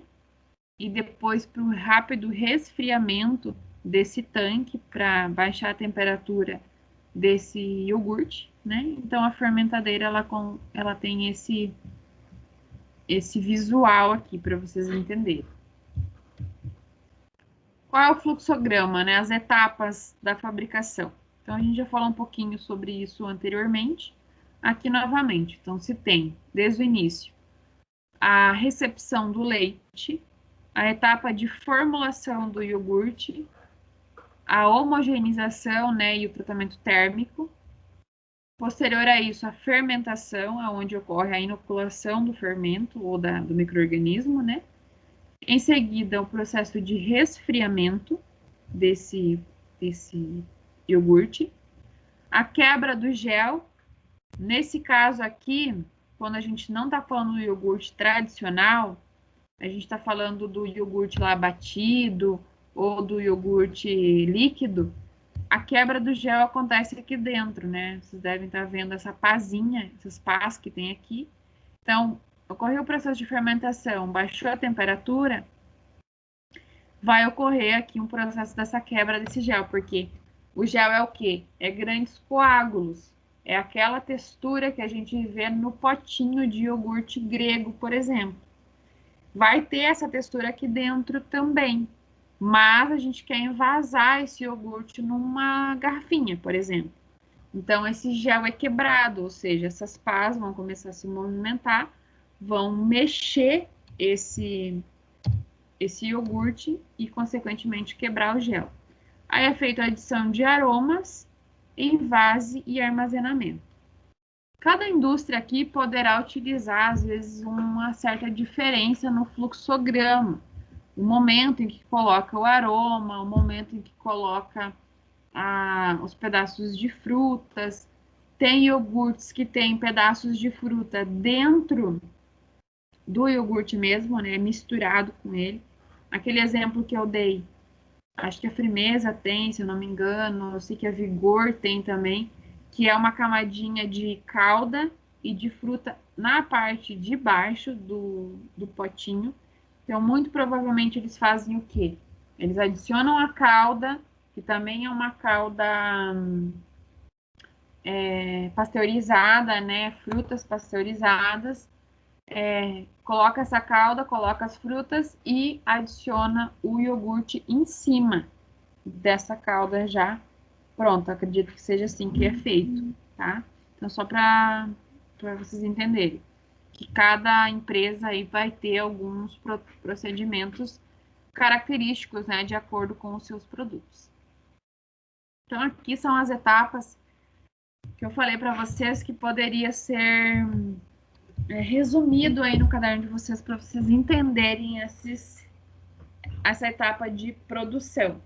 A: E depois para o rápido resfriamento desse tanque para baixar a temperatura desse iogurte, né? Então a fermentadeira ela tem esse visual aqui para vocês entenderem. Qual é o fluxograma, né? As etapas da fabricação. Então, a gente já falou um pouquinho sobre isso anteriormente. Aqui novamente. Então, se tem, desde o início, a recepção do leite, a etapa de formulação do iogurte, a homogeneização, né, e o tratamento térmico. Posterior a isso, a fermentação, onde ocorre a inoculação do fermento ou do micro-organismo, né? Em seguida, o processo de resfriamento desse iogurte, a quebra do gel. Nesse caso aqui, quando a gente não está falando do iogurte tradicional, a gente está falando do iogurte lá batido ou do iogurte líquido, a quebra do gel acontece aqui dentro, né? Vocês devem estar vendo essa pazinha, essas pás que tem aqui. Então, ocorreu o processo de fermentação, baixou a temperatura, vai ocorrer aqui um processo dessa quebra desse gel, porque o gel é o quê? É grandes coágulos. É aquela textura que a gente vê no potinho de iogurte grego, por exemplo. Vai ter essa textura aqui dentro também, mas a gente quer envasar esse iogurte numa garrafinha, por exemplo. Então, esse gel é quebrado, ou seja, essas pás vão começar a se movimentar, vão mexer esse iogurte e, consequentemente, quebrar o gel. Aí é feita a adição de aromas, envase e armazenamento. Cada indústria aqui poderá utilizar, às vezes, uma certa diferença no fluxograma. O momento em que coloca o aroma, o momento em que coloca os pedaços de frutas. Tem iogurtes que tem pedaços de fruta dentro do iogurte mesmo, né, misturado com ele. Aquele exemplo que eu dei, acho que a Frimeza tem, se eu não me engano, eu sei que a Vigor tem também, que é uma camadinha de calda e de fruta na parte de baixo do potinho. Então, muito provavelmente, eles fazem o quê? Eles adicionam a calda, que também é uma calda pasteurizada, né? Frutas pasteurizadas. Coloca essa calda, coloca as frutas e adiciona o iogurte em cima dessa calda já pronta. Acredito que seja assim que é feito, tá? Então, só para vocês entenderem que cada empresa aí vai ter alguns procedimentos característicos, né, de acordo com os seus produtos. Então, aqui são as etapas que eu falei para vocês que poderia ser resumido aí no caderno de vocês para vocês entenderem essa etapa de produção.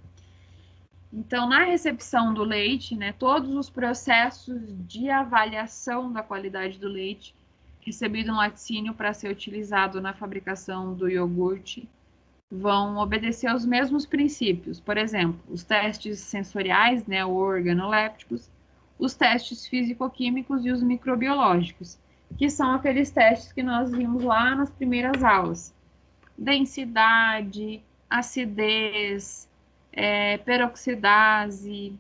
A: Então, na recepção do leite, né, todos os processos de avaliação da qualidade do leite recebido no laticínio para ser utilizado na fabricação do iogurte vão obedecer aos mesmos princípios. Por exemplo, os testes sensoriais, né, organolépticos, os testes físico-químicos e os microbiológicos, que são aqueles testes que nós vimos lá nas primeiras aulas. Densidade, acidez, peroxidase,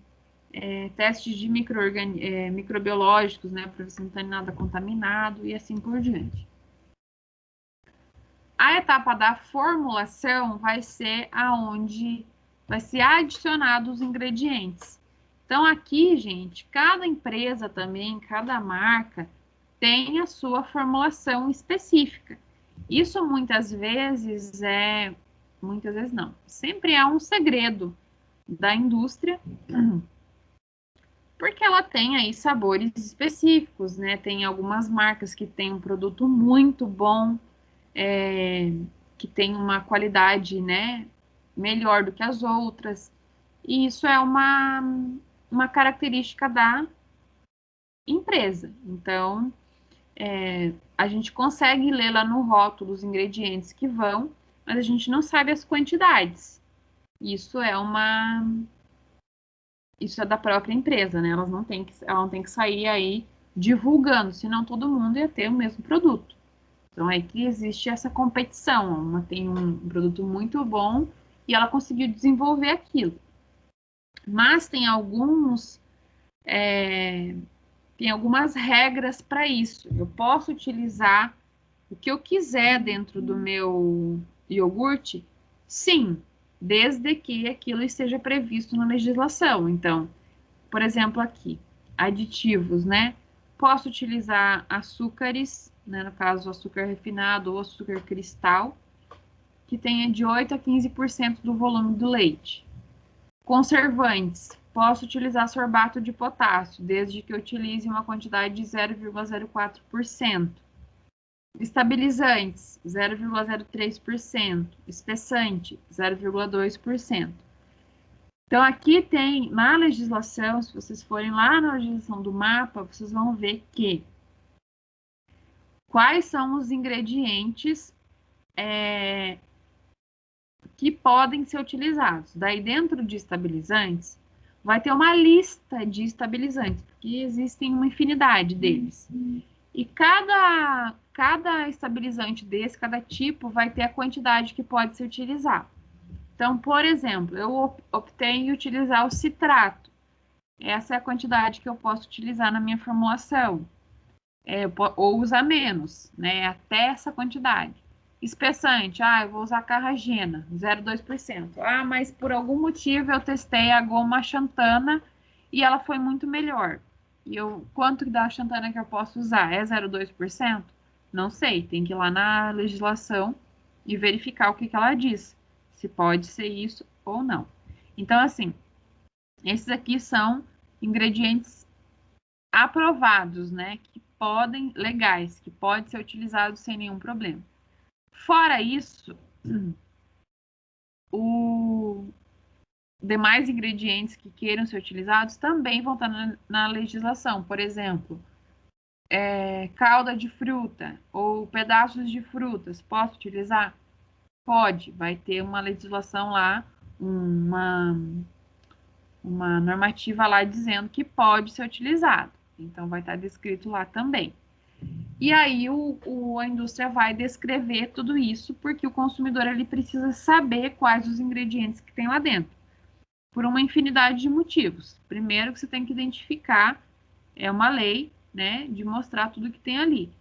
A: testes de microbiológicos, né, para ver se não tem nada contaminado e assim por diante. A etapa da formulação vai ser aonde vai ser adicionado os ingredientes. Então, aqui, gente, cada empresa também, cada marca tem a sua formulação específica. Isso muitas vezes não, sempre é um segredo da indústria, porque ela tem aí sabores específicos, né? Tem algumas marcas que têm um produto muito bom, que tem uma qualidade, né, melhor do que as outras. E isso é uma característica da empresa. Então, a gente consegue ler lá no rótulo os ingredientes que vão, mas a gente não sabe as quantidades. Isso é da própria empresa, né? Ela não tem que sair aí divulgando, senão todo mundo ia ter o mesmo produto. Então, é que existe essa competição. Uma tem um produto muito bom e ela conseguiu desenvolver aquilo. Mas tem algumas regras para isso. Eu posso utilizar o que eu quiser dentro do meu iogurte? Sim, desde que aquilo esteja previsto na legislação. Então, por exemplo, aqui, aditivos, né? Posso utilizar açúcares, né? No caso, açúcar refinado ou açúcar cristal, que tenha de 8 a 15% do volume do leite. Conservantes. Posso utilizar sorbato de potássio, desde que eu utilize uma quantidade de 0,04%. Estabilizantes, 0,03%. Espessante, 0,2%. Então, aqui tem, na legislação, se vocês forem lá na legislação do mapa, vocês vão ver que quais são os ingredientes que podem ser utilizados. Daí, dentro de estabilizantes, vai ter uma lista de estabilizantes, porque existem uma infinidade deles. E cada estabilizante desse, cada tipo, vai ter a quantidade que pode ser utilizado. Então, por exemplo, eu optei em utilizar o citrato. Essa é a quantidade que eu posso utilizar na minha formulação. Ou usar menos, né? Até essa quantidade. Espessante, eu vou usar carragena, 0,2%. Mas por algum motivo eu testei a goma xantana e ela foi muito melhor. E quanto da xantana que eu posso usar? É 0,2%? Não sei, tem que ir lá na legislação e verificar o que ela diz, se pode ser isso ou não. Então, assim, esses aqui são ingredientes aprovados, né, legais, que podem ser utilizados sem nenhum problema. Fora isso, os demais ingredientes que queiram ser utilizados também vão estar na legislação. Por exemplo, calda de fruta ou pedaços de frutas, posso utilizar? Pode, vai ter uma legislação lá, uma normativa lá dizendo que pode ser utilizado. Então, vai estar descrito lá também. E aí, a indústria vai descrever tudo isso, porque o consumidor ele precisa saber quais os ingredientes que tem lá dentro, por uma infinidade de motivos. Primeiro, que você tem que identificar, é uma lei, né, de mostrar tudo que tem ali.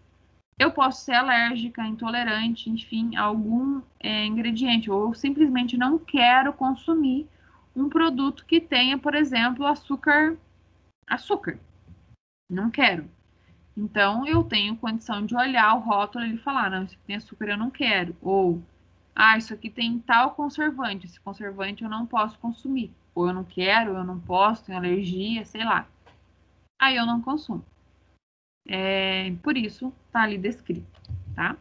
A: Eu posso ser alérgica, intolerante, enfim, a algum ingrediente, ou simplesmente não quero consumir um produto que tenha, por exemplo, açúcar. Não quero. Então, eu tenho condição de olhar o rótulo e falar, não, isso aqui tem açúcar, eu não quero. Ou, isso aqui tem tal conservante, esse conservante eu não posso consumir. Ou eu não quero, eu não posso, tenho alergia, sei lá. Aí eu não consumo. Por isso, tá ali descrito, tá?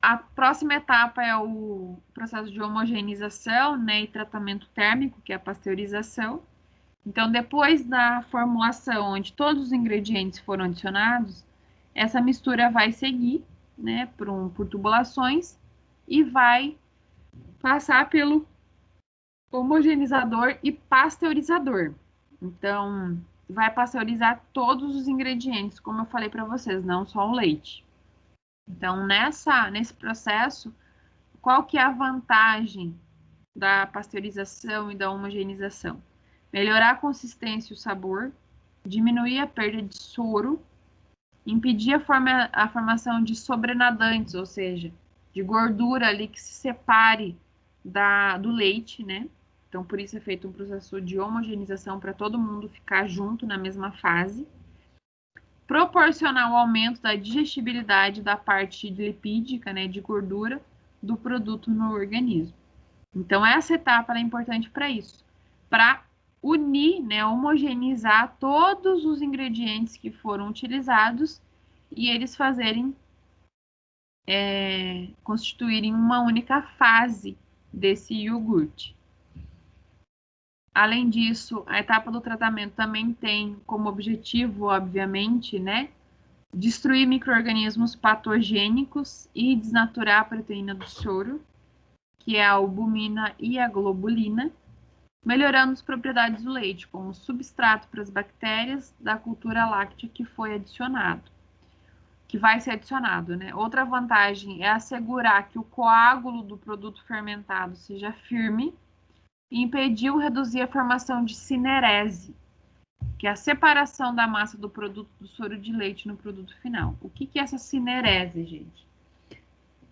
A: A próxima etapa é o processo de homogeneização, né, e tratamento térmico, que é a pasteurização. Então, depois da formulação, onde todos os ingredientes foram adicionados, essa mistura vai seguir, né, por tubulações e vai passar pelo homogeneizador e pasteurizador. Então, vai pasteurizar todos os ingredientes, como eu falei para vocês, não só o leite. Então, nesse processo, qual que é a vantagem da pasteurização e da homogeneização? Melhorar a consistência e o sabor, diminuir a perda de soro, impedir a formação de sobrenadantes, ou seja, de gordura ali que se separe do leite, né? Então, por isso é feito um processo de homogeneização para todo mundo ficar junto na mesma fase. Proporcionar o aumento da digestibilidade da parte lipídica, né, de gordura, do produto no organismo. Então, essa etapa é importante para isso, para unir, né, homogeneizar todos os ingredientes que foram utilizados e eles constituírem uma única fase desse iogurte. Além disso, a etapa do tratamento também tem como objetivo, obviamente, né, destruir micro-organismos patogênicos e desnaturar a proteína do soro, que é a albumina e a globulina, melhorando as propriedades do leite, como substrato para as bactérias da cultura láctea que vai ser adicionado, né? Outra vantagem é assegurar que o coágulo do produto fermentado seja firme e impedir ou reduzir a formação de cinerese, que é a separação da massa do produto do soro de leite no produto final. O que é essa cinerese, gente?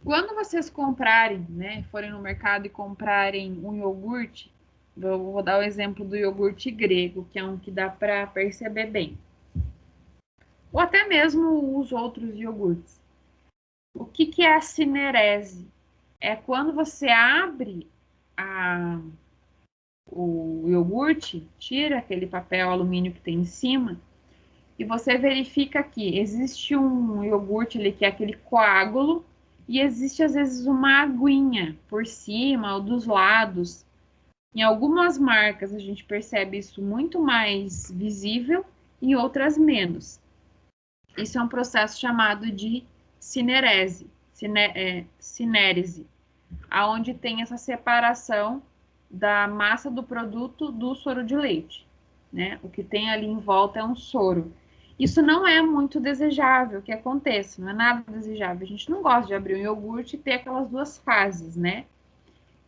A: Quando vocês comprarem, né, forem no mercado e comprarem um iogurte, Vou dar o exemplo do iogurte grego, que é um que dá para perceber bem. Ou até mesmo os outros iogurtes. O que é a cinerese? É quando você abre o iogurte, tira aquele papel alumínio que tem em cima, e você verifica que existe um iogurte ali que é aquele coágulo, e existe às vezes uma aguinha por cima ou dos lados. Em algumas marcas a gente percebe isso muito mais visível, em outras menos. Isso é um processo chamado de cinerese, cinérese, aonde tem essa separação da massa do produto do soro de leite, né? O que tem ali em volta é um soro. Isso não é muito desejável que aconteça, não é nada desejável. A gente não gosta de abrir um iogurte e ter aquelas duas fases, né?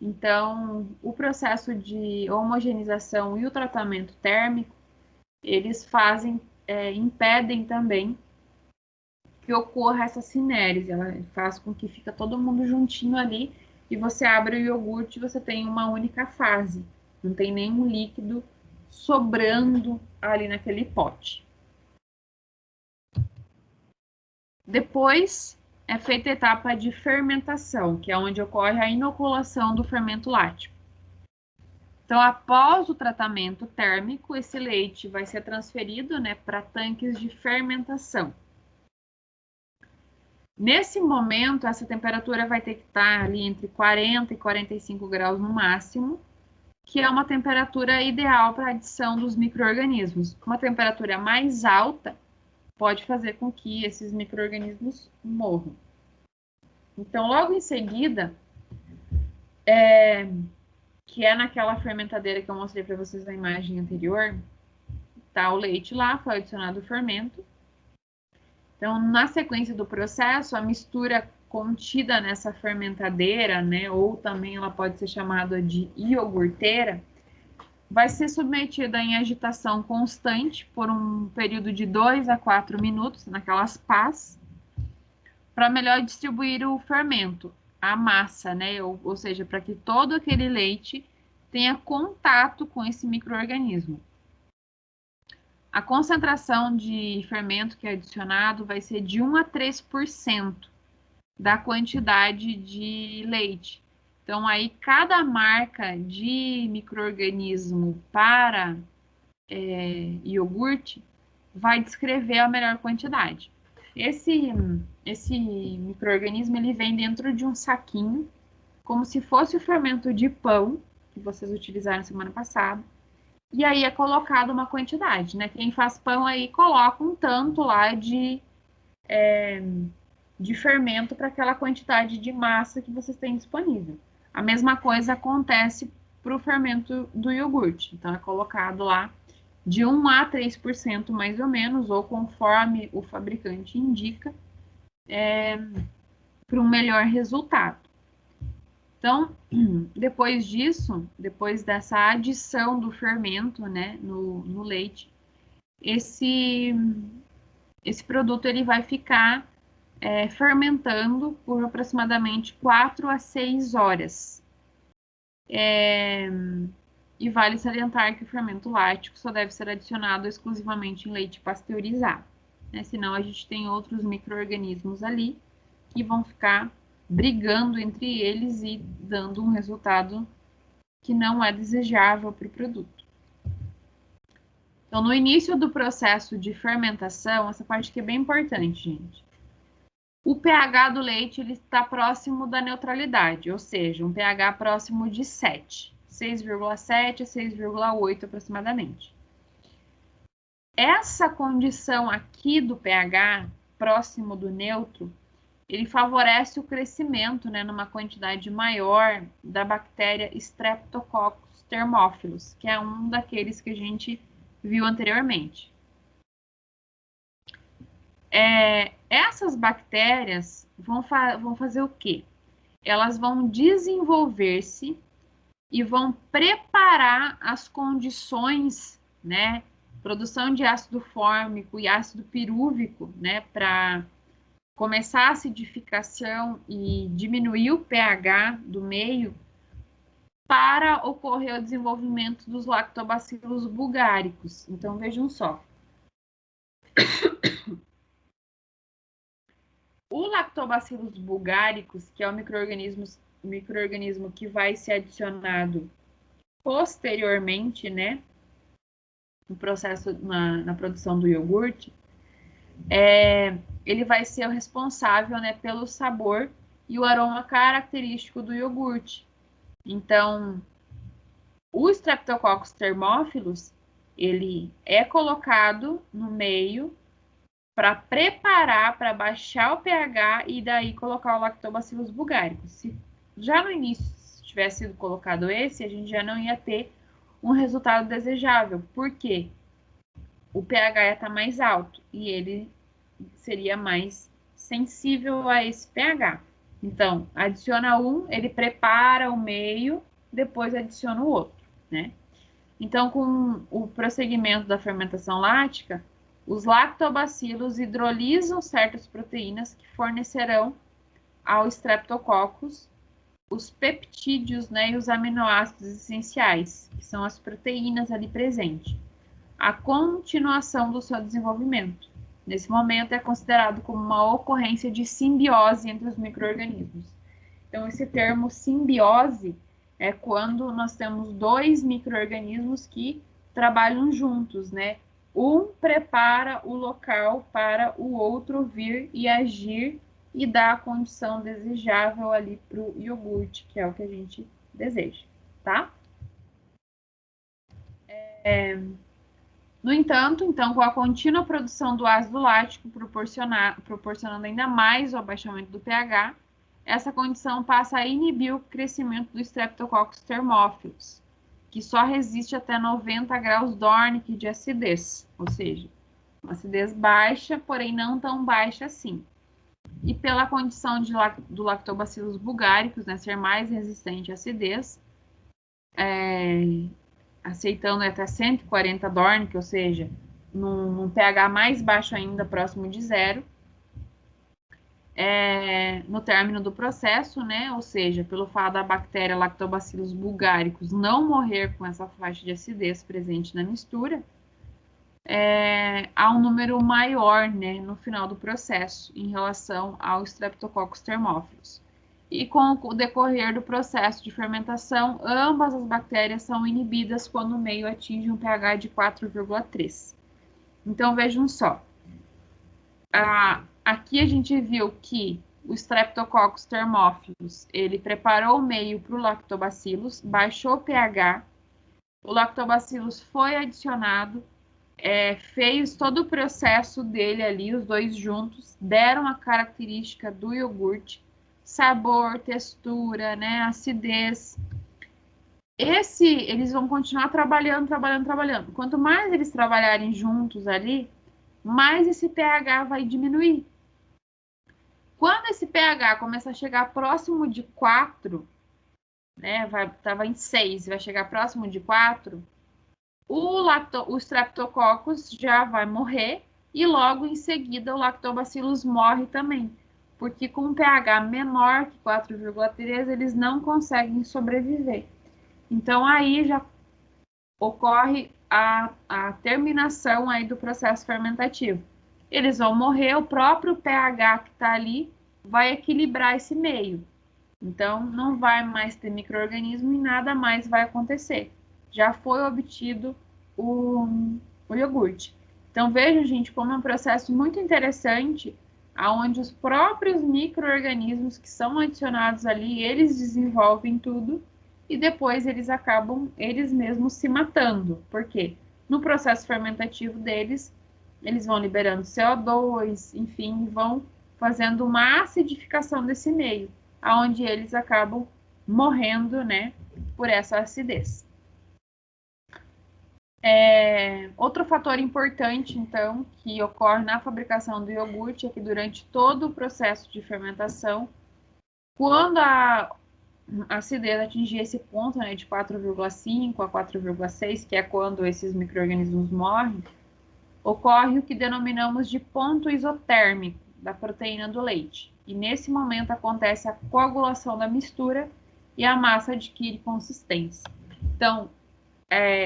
A: Então, o processo de homogeneização e o tratamento térmico, eles impedem também que ocorra essa cinérese. Ela faz com que fica todo mundo juntinho ali e você abre o iogurte e você tem uma única fase. Não tem nenhum líquido sobrando ali naquele pote. Depois é feita a etapa de fermentação, que é onde ocorre a inoculação do fermento lático. Então, após o tratamento térmico, esse leite vai ser transferido, né, para tanques de fermentação. Nesse momento, essa temperatura vai ter que estar ali entre 40 e 45 graus no máximo, que é uma temperatura ideal para a adição dos micro-organismos. Uma temperatura mais alta pode fazer com que esses micro-organismos morram. Então, logo em seguida, que é naquela fermentadeira que eu mostrei para vocês na imagem anterior, tá o leite lá, foi adicionado o fermento. Então, na sequência do processo, a mistura contida nessa fermentadeira, né, ou também ela pode ser chamada de iogurteira, vai ser submetida em agitação constante por um período de 2 a 4 minutos, naquelas pás, para melhor distribuir o fermento, a massa, né, ou seja, para que todo aquele leite tenha contato com esse micro-organismo. A concentração de fermento que é adicionado vai ser de 1 a 3% da quantidade de leite. Então, aí, cada marca de micro-organismo para iogurte vai descrever a melhor quantidade. Esse micro-organismo ele vem dentro de um saquinho, como se fosse o fermento de pão que vocês utilizaram semana passada. E aí é colocado uma quantidade, né? Quem faz pão aí coloca um tanto lá de fermento para aquela quantidade de massa que vocês têm disponível. A mesma coisa acontece para o fermento do iogurte. Então é colocado lá de 1 a 3% mais ou menos, ou conforme o fabricante indica, para um melhor resultado. Então, depois disso, depois dessa adição do fermento, né, no leite, esse produto ele vai ficar fermentando por aproximadamente 4 a 6 horas. E vale salientar que o fermento lático só deve ser adicionado exclusivamente em leite pasteurizado, né? Senão a gente tem outros micro-organismos ali que vão ficar brigando entre eles e dando um resultado que não é desejável para o produto. Então, no início do processo de fermentação, essa parte aqui é bem importante, gente. O pH do leite ele está próximo da neutralidade, ou seja, um pH próximo de 7, 6,7 a 6,8 aproximadamente. Essa condição aqui do pH, próximo do neutro, ele favorece o crescimento, né, numa quantidade maior da bactéria Streptococcus thermophilus, que é um daqueles que a gente viu anteriormente. Essas bactérias vão fazer o quê? Elas vão desenvolver-se e vão preparar as condições, né, produção de ácido fórmico e ácido pirúvico, né, para começar a acidificação e diminuir o pH do meio para ocorrer o desenvolvimento dos lactobacilos bulgáricos. Então, vejam só. O lactobacillus bulgaricus, que é o micro-organismo que vai ser adicionado posteriormente, né, no processo, na produção do iogurte, ele vai ser o responsável, né, pelo sabor e o aroma característico do iogurte. Então, o Streptococcus thermophilus, ele é colocado no meio para preparar, para baixar o pH e daí colocar o Lactobacillus bulgaricus. Se já no início tivesse sido colocado esse, a gente já não ia ter um resultado desejável. Por quê? O pH ia estar mais alto e ele seria mais sensível a esse pH. Então, adiciona um, ele prepara o meio, depois adiciona o outro, né? Então, com o prosseguimento da fermentação lática, os lactobacilos hidrolisam certas proteínas que fornecerão ao Streptococcus os peptídeos, né, e os aminoácidos essenciais, que são as proteínas ali presentes. A continuação do seu desenvolvimento. Nesse momento, é considerado como uma ocorrência de simbiose entre os micro-organismos. Então, esse termo simbiose é quando nós temos dois micro-organismos que trabalham juntos, né? Um prepara o local para o outro vir e agir e dar a condição desejável ali para o iogurte, que é o que a gente deseja, tá? No entanto, então, com a contínua produção do ácido lático, proporcionando ainda mais o abaixamento do pH, essa condição passa a inibir o crescimento do Streptococcus thermophilus, que só resiste até 90 graus Dornick de acidez, ou seja, uma acidez baixa, porém não tão baixa assim. E pela condição do Lactobacillus bulgaricus, né, ser mais resistente à acidez, aceitando até 140 Dornick, ou seja, num pH mais baixo ainda, próximo de zero, no término do processo, né? Ou seja, pelo fato da bactéria Lactobacillus bulgaricus não morrer com essa faixa de acidez presente na mistura, há um número maior, né, no final do processo em relação ao Streptococcus thermophilus. E com o decorrer do processo de fermentação, ambas as bactérias são inibidas quando o meio atinge um pH de 4,3. Então, vejam só. Aqui a gente viu que o Streptococcus thermophilus, ele preparou o meio para o lactobacillus, baixou o pH, o lactobacillus foi adicionado, fez todo o processo dele ali, os dois juntos, deram a característica do iogurte, sabor, textura, né, acidez. Eles vão continuar trabalhando. Quanto mais eles trabalharem juntos ali, mais esse pH vai diminuir. Quando esse pH começa a chegar próximo de 4, né, estava em 6, vai chegar próximo de 4, o Streptococcus já vai morrer e logo em seguida o Lactobacillus morre também, porque com um pH menor que 4,3 eles não conseguem sobreviver. Então aí já ocorre a terminação aí do processo fermentativo. Eles vão morrer, o próprio pH que está ali vai equilibrar esse meio. Então, não vai mais ter micro-organismo e nada mais vai acontecer. Já foi obtido o iogurte. Então, vejam, gente, como é um processo muito interessante, onde os próprios micro-organismos que são adicionados ali, eles desenvolvem tudo e depois eles acabam, eles mesmos, se matando. Por quê? No processo fermentativo deles, eles vão liberando CO2, enfim, vão fazendo uma acidificação desse meio, onde eles acabam morrendo, né, por essa acidez. Outro fator importante, então, que ocorre na fabricação do iogurte é que durante todo o processo de fermentação, quando a acidez atingir esse ponto, né, de 4,5 a 4,6, que é quando esses micro-organismos morrem, ocorre o que denominamos de ponto isotérmico da proteína do leite. E nesse momento acontece a coagulação da mistura e a massa adquire consistência. Então,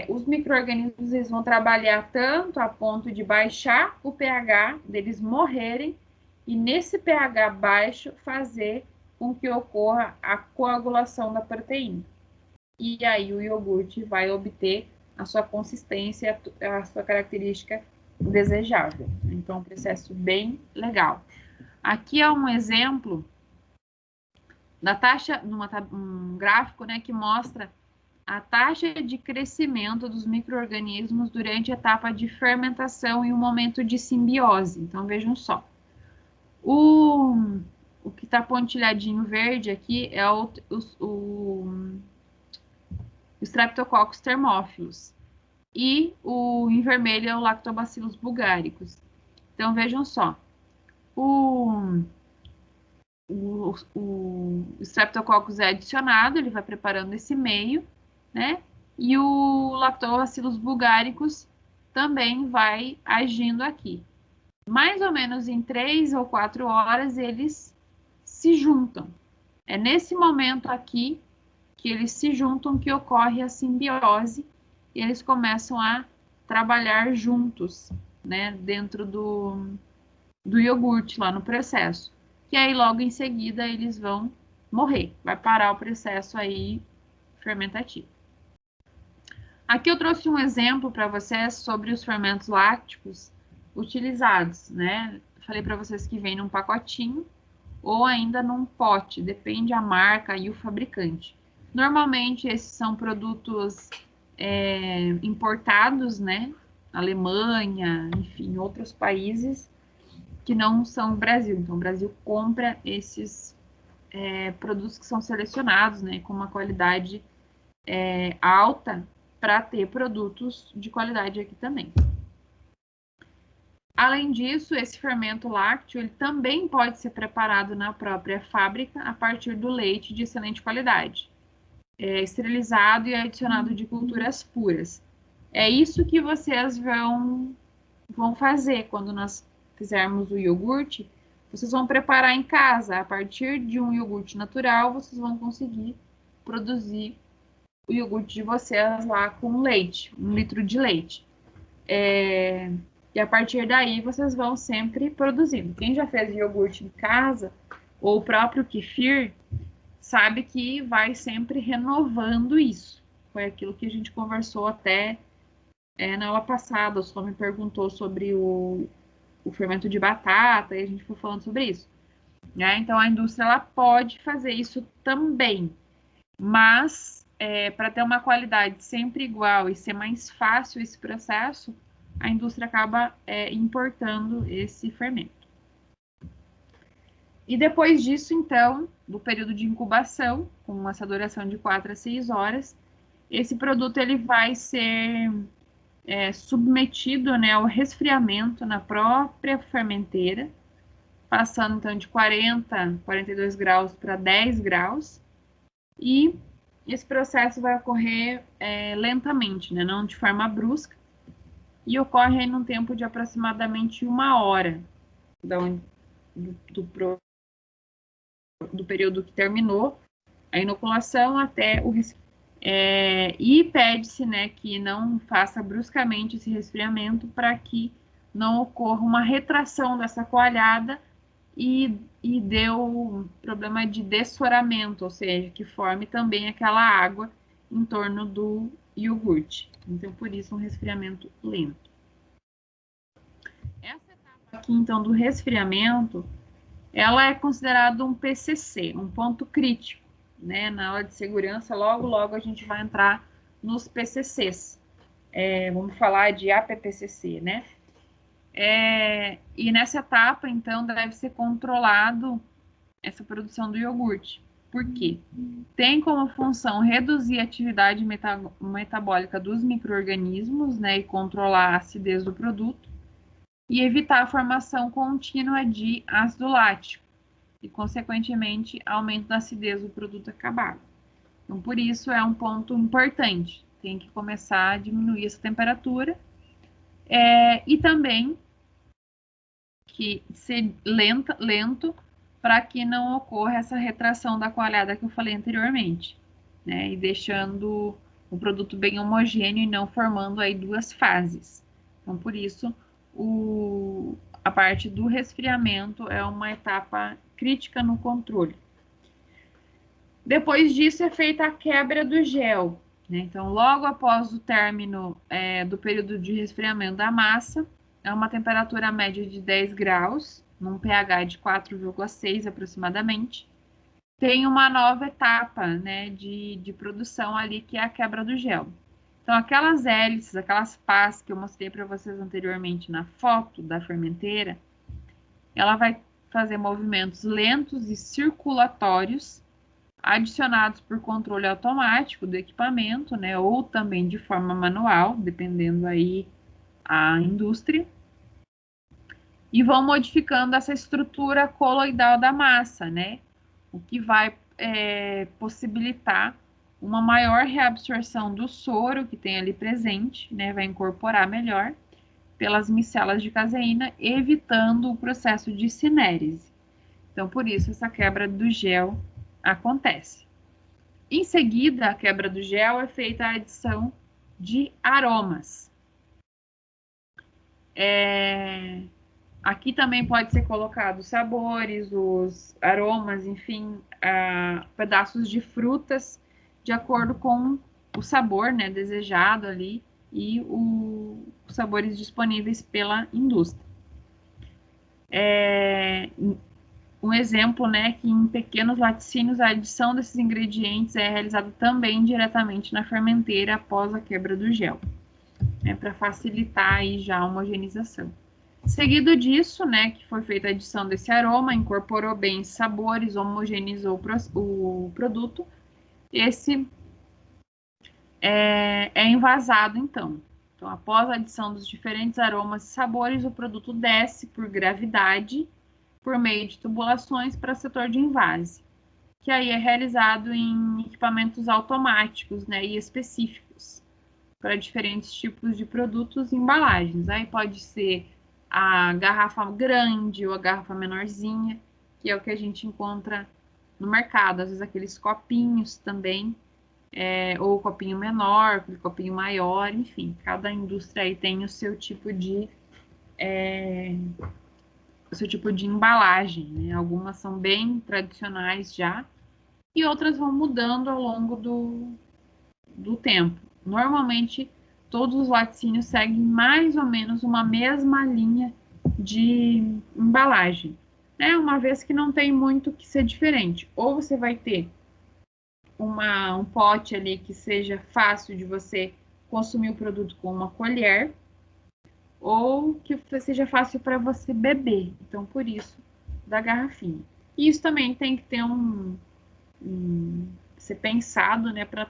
A: os micro-organismos eles vão trabalhar tanto a ponto de baixar o pH, deles morrerem, e nesse pH baixo fazer com que ocorra a coagulação da proteína. E aí o iogurte vai obter a sua consistência, a sua característica desejável. Então, um processo bem legal. Aqui é um exemplo da taxa, um gráfico, né, que mostra a taxa de crescimento dos micro-organismos durante a etapa de fermentação e o momento de simbiose. Então, vejam só. O que está pontilhadinho verde aqui é o Streptococcus thermophilus. E o em vermelho é o Lactobacillus bulgaricus. Então, vejam só. O Streptococcus é adicionado, ele vai preparando esse meio, né? E o Lactobacillus bulgaricus também vai agindo aqui. Mais ou menos em 3 ou 4 horas eles se juntam. É nesse momento aqui que eles se juntam que ocorre a simbiose e eles começam a trabalhar juntos, né, dentro do iogurte lá no processo. Que aí logo em seguida eles vão morrer, vai parar o processo aí fermentativo. Aqui eu trouxe um exemplo para vocês sobre os fermentos lácticos utilizados, né? Falei para vocês que vem num pacotinho ou ainda num pote, depende a marca e o fabricante. Normalmente esses são produtos importados, né? Alemanha, enfim, outros países que não são o Brasil. Então, o Brasil compra esses produtos que são selecionados, né? Com uma qualidade alta para ter produtos de qualidade aqui também. Além disso, esse fermento lácteo ele também pode ser preparado na própria fábrica a partir do leite de excelente qualidade, esterilizado e adicionado de culturas puras. É isso que vocês vão fazer quando nós fizermos o iogurte. Vocês vão preparar em casa. A partir de um iogurte natural, vocês vão conseguir produzir o iogurte de vocês lá com leite, 1 litro de leite. E a partir daí, vocês vão sempre produzindo. Quem já fez iogurte em casa, ou o próprio kefir, sabe que vai sempre renovando isso. Foi aquilo que a gente conversou até na aula passada. O Só me perguntou sobre o fermento de batata, e a gente foi falando sobre isso. Né? Então, a indústria ela pode fazer isso também, mas para ter uma qualidade sempre igual e ser mais fácil esse processo, a indústria acaba importando esse fermento. E depois disso, então, do período de incubação, com essa duração de 4 a 6 horas, esse produto ele vai ser submetido, né, ao resfriamento na própria fermenteira, passando então de 42 graus para 10 graus, e esse processo vai ocorrer lentamente, né, não de forma brusca, e ocorre aí num tempo de aproximadamente 1 hora do período que terminou a inoculação até o resfriamento. E pede-se, né, que não faça bruscamente esse resfriamento para que não ocorra uma retração dessa coalhada e deu problema de dessoramento, ou seja, que forme também aquela água em torno do iogurte. Então, por isso, um resfriamento lento. Essa etapa aqui, então, do resfriamento, ela é considerada um PCC, um ponto crítico, né? Na aula de segurança, logo a gente vai entrar nos PCCs. Vamos falar de APPCC, né? E nessa etapa, então, deve ser controlado essa produção do iogurte. Por quê? Tem como função reduzir a atividade metabólica dos micro-organismos, né? E controlar a acidez do produto. E evitar a formação contínua de ácido lático e, consequentemente, aumento da acidez do produto acabado. Então, por isso, é um ponto importante. Tem que começar a diminuir essa temperatura e também que ser lento para que não ocorra essa retração da coalhada que eu falei anteriormente. né? E deixando o produto bem homogêneo e não formando aí duas fases. Então, por isso, a parte do resfriamento é uma etapa crítica no controle. Depois disso é feita a quebra do gel, né? Então, logo após o término do período de resfriamento da massa, é uma temperatura média de 10 graus, num pH de 4,6 aproximadamente, tem uma nova etapa, né, de produção ali, que é a quebra do gel. Então, aquelas hélices, aquelas pás que eu mostrei para vocês anteriormente na foto da fermenteira, ela vai fazer movimentos lentos e circulatórios, adicionados por controle automático do equipamento, né, ou também de forma manual, dependendo aí a indústria, e vão modificando essa estrutura coloidal da massa, né, o que vai possibilitar uma maior reabsorção do soro que tem ali presente, né, vai incorporar melhor pelas micelas de caseína, evitando o processo de cinérese. Então, por isso, essa quebra do gel acontece. Em seguida, a quebra do gel é feita a adição de aromas. Aqui também pode ser colocado sabores, os aromas, enfim, pedaços de frutas, de acordo com o sabor, né, desejado ali e os sabores disponíveis pela indústria. Um exemplo, né, que em pequenos laticínios a adição desses ingredientes é realizada também diretamente na fermenteira após a quebra do gel, né, para facilitar aí já a homogeneização. Seguido disso, né, que foi feita a adição desse aroma, incorporou bem sabores, homogeneizou o produto, esse é envasado então. Então, após a adição dos diferentes aromas e sabores, o produto desce por gravidade, por meio de tubulações para o setor de envase, que aí é realizado em equipamentos automáticos, né, e específicos para diferentes tipos de produtos e embalagens. Aí pode ser a garrafa grande ou a garrafa menorzinha, que é o que a gente encontra no mercado. Às vezes aqueles copinhos também, ou copinho menor, copinho maior, enfim. Cada indústria aí tem o seu tipo de embalagem, né? Algumas são bem tradicionais já, e outras vão mudando ao longo do tempo. Normalmente, todos os laticínios seguem mais ou menos uma mesma linha de embalagem, né? Uma vez que não tem muito que ser diferente. Ou você vai ter um pote ali que seja fácil de você consumir o produto com uma colher, ou que seja fácil para você beber. Então, por isso, da garrafinha. E isso também tem que ter ser pensado, né, para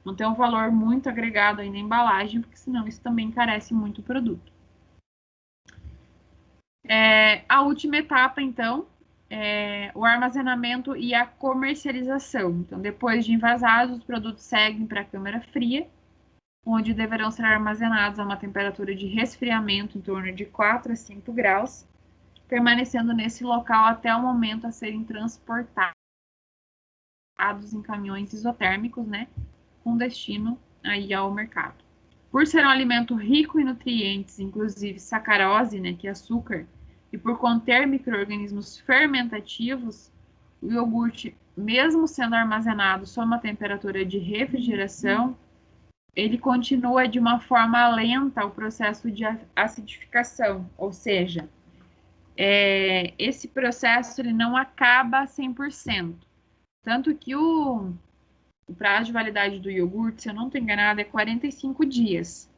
A: não ter um valor muito agregado aí na embalagem, porque senão isso também encarece muito o produto. A última etapa, então, é o armazenamento e a comercialização. Então, depois de envasados, os produtos seguem para a câmara fria, onde deverão ser armazenados a uma temperatura de resfriamento em torno de 4 a 5 graus, permanecendo nesse local até o momento a serem transportados em caminhões isotérmicos, né, com destino aí ao mercado. Por ser um alimento rico em nutrientes, inclusive sacarose, né, que é açúcar, e por conter micro-organismos fermentativos, o iogurte, mesmo sendo armazenado sob uma temperatura de refrigeração, ele continua de uma forma lenta o processo de acidificação, ou seja, esse processo ele não acaba 100%. Tanto que o prazo de validade do iogurte, se eu não estou enganada, é 45 dias.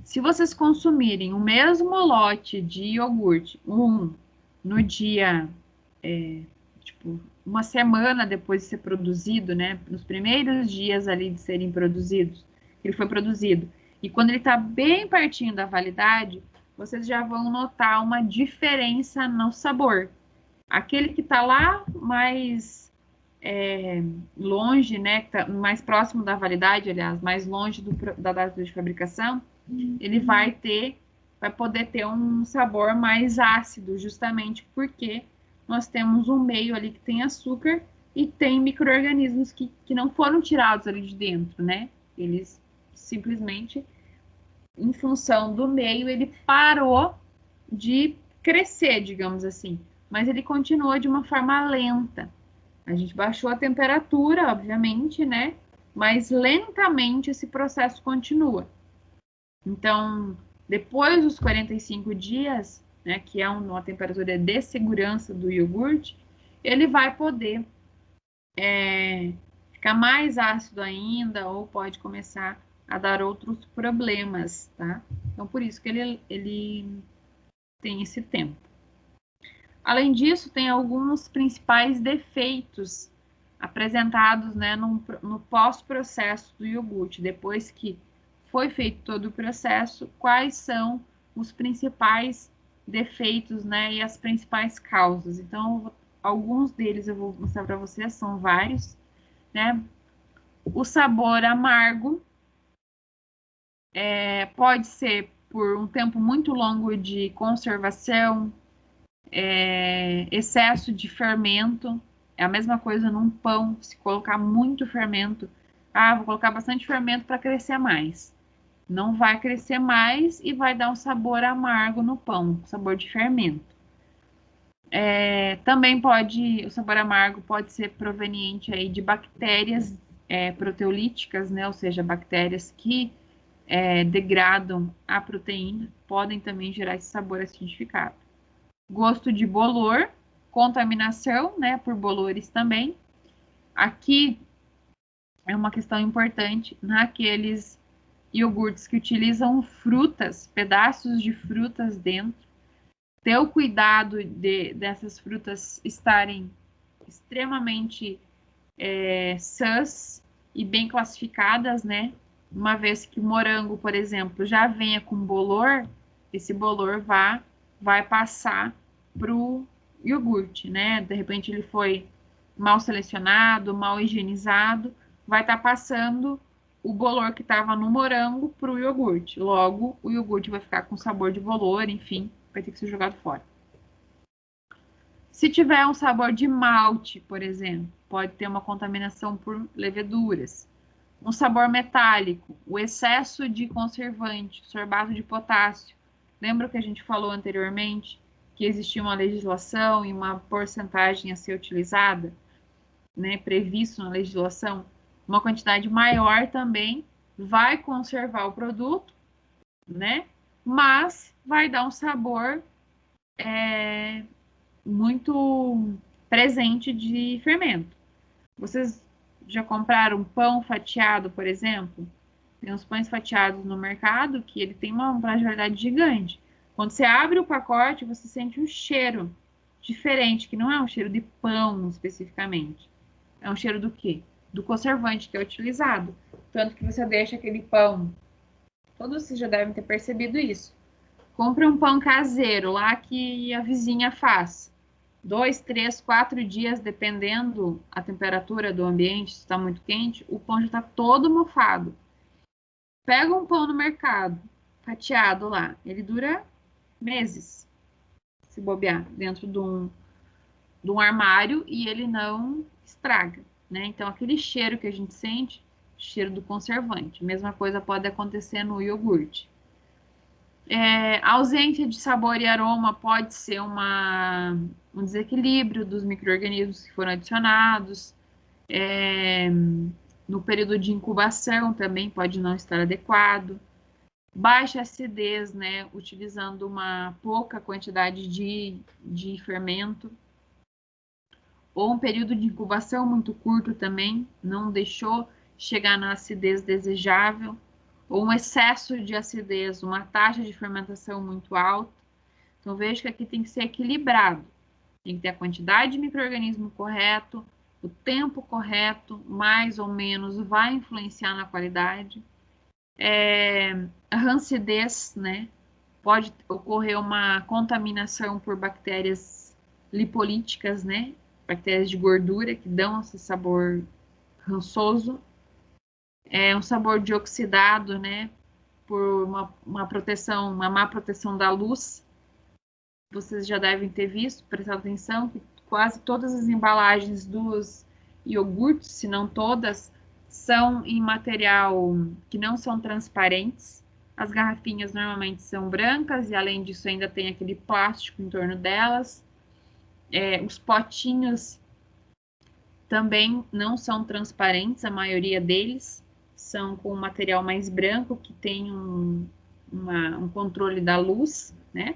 A: Se vocês consumirem o mesmo lote de iogurte, no dia, uma semana depois de ser produzido, né, nos primeiros dias ali de serem produzidos, ele foi produzido, e quando ele está bem pertinho da validade, vocês já vão notar uma diferença no sabor. Aquele que está lá mais longe, né, que tá mais próximo da validade, aliás, mais longe da data de fabricação, ele vai poder ter um sabor mais ácido, justamente porque nós temos um meio ali que tem açúcar e tem micro-organismos que não foram tirados ali de dentro, né? Eles simplesmente, em função do meio, ele parou de crescer, digamos assim, mas ele continua de uma forma lenta. A gente baixou a temperatura, obviamente, né? Mas lentamente esse processo continua. Então, depois dos 45 dias, né, que é uma temperatura de segurança do iogurte, ele vai poder ficar mais ácido ainda ou pode começar a dar outros problemas, tá? Então, por isso que ele tem esse tempo. Além disso, tem alguns principais defeitos apresentados, né, no pós-processo do iogurte. Depois que foi feito todo o processo, quais são os principais defeitos, né, e as principais causas. Então, alguns deles eu vou mostrar para vocês, são vários, né? O sabor amargo pode ser por um tempo muito longo de conservação, excesso de fermento. É a mesma coisa num pão, se colocar muito fermento. Ah, vou colocar bastante fermento para crescer mais. Não vai crescer mais e vai dar um sabor amargo no pão, sabor de fermento. Também o sabor amargo pode ser proveniente aí de bactérias proteolíticas, né? Ou seja, bactérias que degradam a proteína, podem também gerar esse sabor acidificado. Gosto de bolor, contaminação, né, por bolores também. Aqui é uma questão importante, naqueles iogurtes que utilizam frutas, pedaços de frutas dentro, ter o cuidado dessas frutas estarem extremamente sãs e bem classificadas, né? Uma vez que o morango, por exemplo, já venha com bolor, esse bolor vai passar para o iogurte, né? De repente ele foi mal selecionado, mal higienizado, vai estar passando o bolor que estava no morango para o iogurte. Logo, o iogurte vai ficar com sabor de bolor, enfim, vai ter que ser jogado fora. Se tiver um sabor de malte, por exemplo, pode ter uma contaminação por leveduras. Um sabor metálico, o excesso de conservante, sorbato de potássio. Lembra que a gente falou anteriormente que existia uma legislação e uma porcentagem a ser utilizada, né, previsto na legislação? Uma quantidade maior também vai conservar o produto, né, mas vai dar um sabor muito presente de fermento. Vocês já compraram pão fatiado, por exemplo? Tem uns pães fatiados no mercado que ele tem uma fragilidade gigante. Quando você abre o pacote, você sente um cheiro diferente, que não é um cheiro de pão especificamente. É um cheiro do quê? Do conservante que é utilizado. Tanto que você deixa aquele pão. Todos vocês já devem ter percebido isso. Compre um pão caseiro lá que a vizinha faz. 2, 3, 4 dias, dependendo a temperatura do ambiente, se está muito quente, o pão já está todo mofado. Pega um pão no mercado, fatiado lá, ele dura meses, se bobear, dentro de um armário e ele não estraga, né? Então, aquele cheiro que a gente sente, cheiro do conservante. Mesma coisa pode acontecer no iogurte. A ausência de sabor e aroma pode ser um desequilíbrio dos micro-organismos que foram adicionados. No período de incubação também pode não estar adequado. Baixa acidez, né? Utilizando uma pouca quantidade de fermento. Ou um período de incubação muito curto também, não deixou chegar na acidez desejável. Ou um excesso de acidez, uma taxa de fermentação muito alta. Então, veja que aqui tem que ser equilibrado. Tem que ter a quantidade de micro-organismo correto, o tempo correto, mais ou menos, vai influenciar na qualidade. A rancidez, né? Pode ocorrer uma contaminação por bactérias lipolíticas, né? Bactérias de gordura que dão esse sabor rançoso. Um sabor de oxidado, né? Por uma proteção, uma má proteção da luz. Vocês já devem ter visto, prestado atenção, que quase todas as embalagens dos iogurtes, se não todas, são em material que não são transparentes. As garrafinhas normalmente são brancas e, além disso, ainda tem aquele plástico em torno delas. Os potinhos também não são transparentes, a maioria deles são com material mais branco, que tem um controle da luz, né?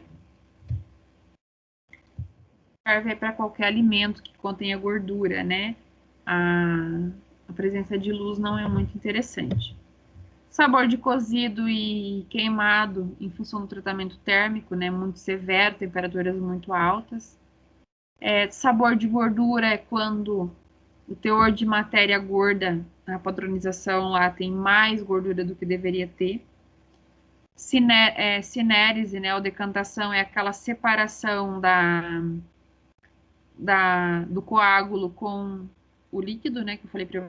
A: Serve para qualquer alimento que contenha gordura, né? A presença de luz não é muito interessante. Sabor de cozido e queimado em função do tratamento térmico, né? Muito severo, temperaturas muito altas. Sabor de gordura é quando o teor de matéria gorda, a padronização lá tem mais gordura do que deveria ter. Cinérese, né, ou decantação, é aquela separação do coágulo com o líquido, né, que eu falei para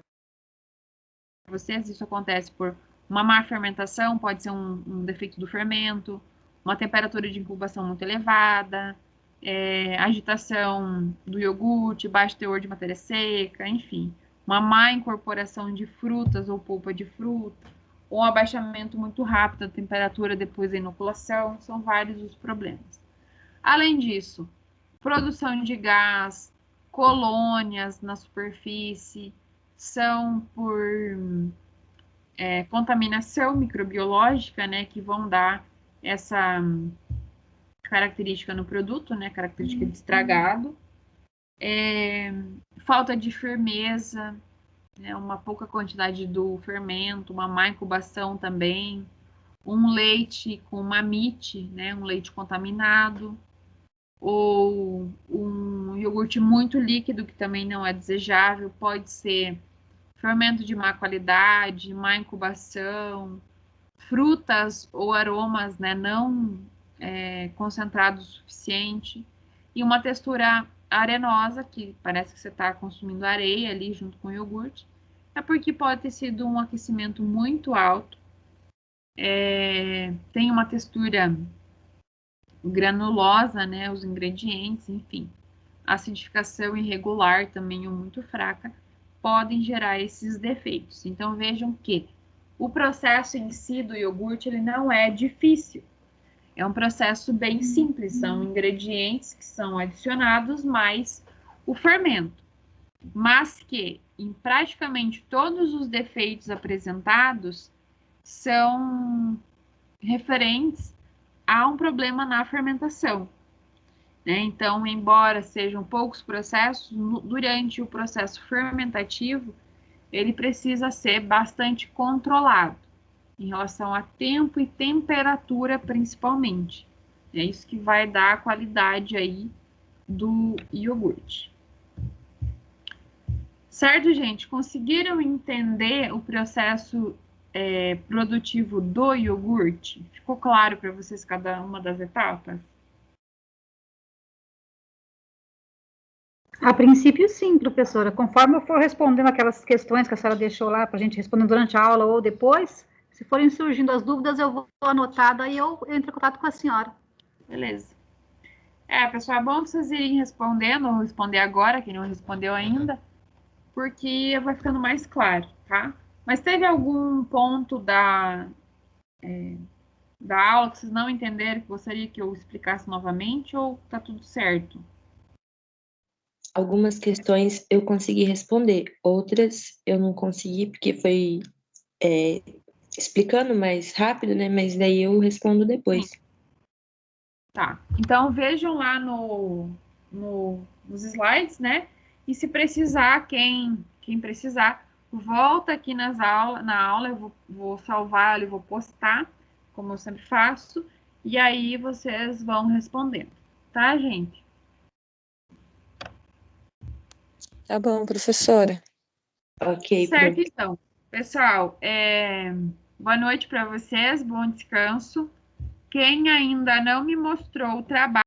A: vocês. Isso acontece por uma má fermentação, pode ser um defeito do fermento, uma temperatura de incubação muito elevada, agitação do iogurte, baixo teor de matéria seca, enfim, uma má incorporação de frutas ou polpa de fruta, ou um abaixamento muito rápido da temperatura depois da inoculação, são vários os problemas. Além disso, produção de gás, colônias na superfície, são por contaminação microbiológica, né, que vão dar essa característica no produto, né, característica de estragado. Falta de firmeza, né, uma pouca quantidade do fermento, uma má incubação também, um leite com mamite, né, um leite contaminado, ou um iogurte muito líquido, que também não é desejável, pode ser fermento de má qualidade, má incubação, frutas ou aromas, né, não concentrados o suficiente, e uma textura arenosa, que parece que você está consumindo areia ali junto com o iogurte, é porque pode ter sido um aquecimento muito alto, tem uma textura granulosa, né, os ingredientes, enfim, acidificação irregular também ou muito fraca, podem gerar esses defeitos. Então vejam que o processo em si do iogurte ele não é difícil. É um processo bem simples, são ingredientes que são adicionados mais o fermento. Mas que em praticamente todos os defeitos apresentados são referentes a um problema na fermentação, né? Então, embora sejam poucos processos, durante o processo fermentativo, ele precisa ser bastante controlado em relação a tempo e temperatura, principalmente. É isso que vai dar a qualidade aí do iogurte. Certo, gente? Conseguiram entender o processo produtivo do iogurte? Ficou claro para vocês cada uma das etapas?
B: A princípio, sim, professora. Conforme eu for respondendo aquelas questões que a senhora deixou lá para a gente responder durante a aula ou depois, se forem surgindo as dúvidas, eu vou anotado, aí eu entro em contato com a senhora.
A: Beleza. Pessoal, é bom vocês irem respondendo, ou responder agora, quem não respondeu ainda, porque vai ficando mais claro, tá? Mas teve algum ponto da aula que vocês não entenderam, que gostaria que eu explicasse novamente, ou tá tudo certo?
C: Algumas questões eu consegui responder, outras eu não consegui, porque foi explicando mais rápido, né? Mas daí eu respondo depois.
A: Sim. Tá, então vejam lá nos slides, né? E se precisar, quem precisar, volta aqui na aula, eu vou salvar, eu vou postar, como eu sempre faço, e aí vocês vão respondendo, tá, gente?
D: Tá bom, professora.
C: Ok.
A: Certo, então. Pessoal, boa noite para vocês, bom descanso. Quem ainda não me mostrou o trabalho,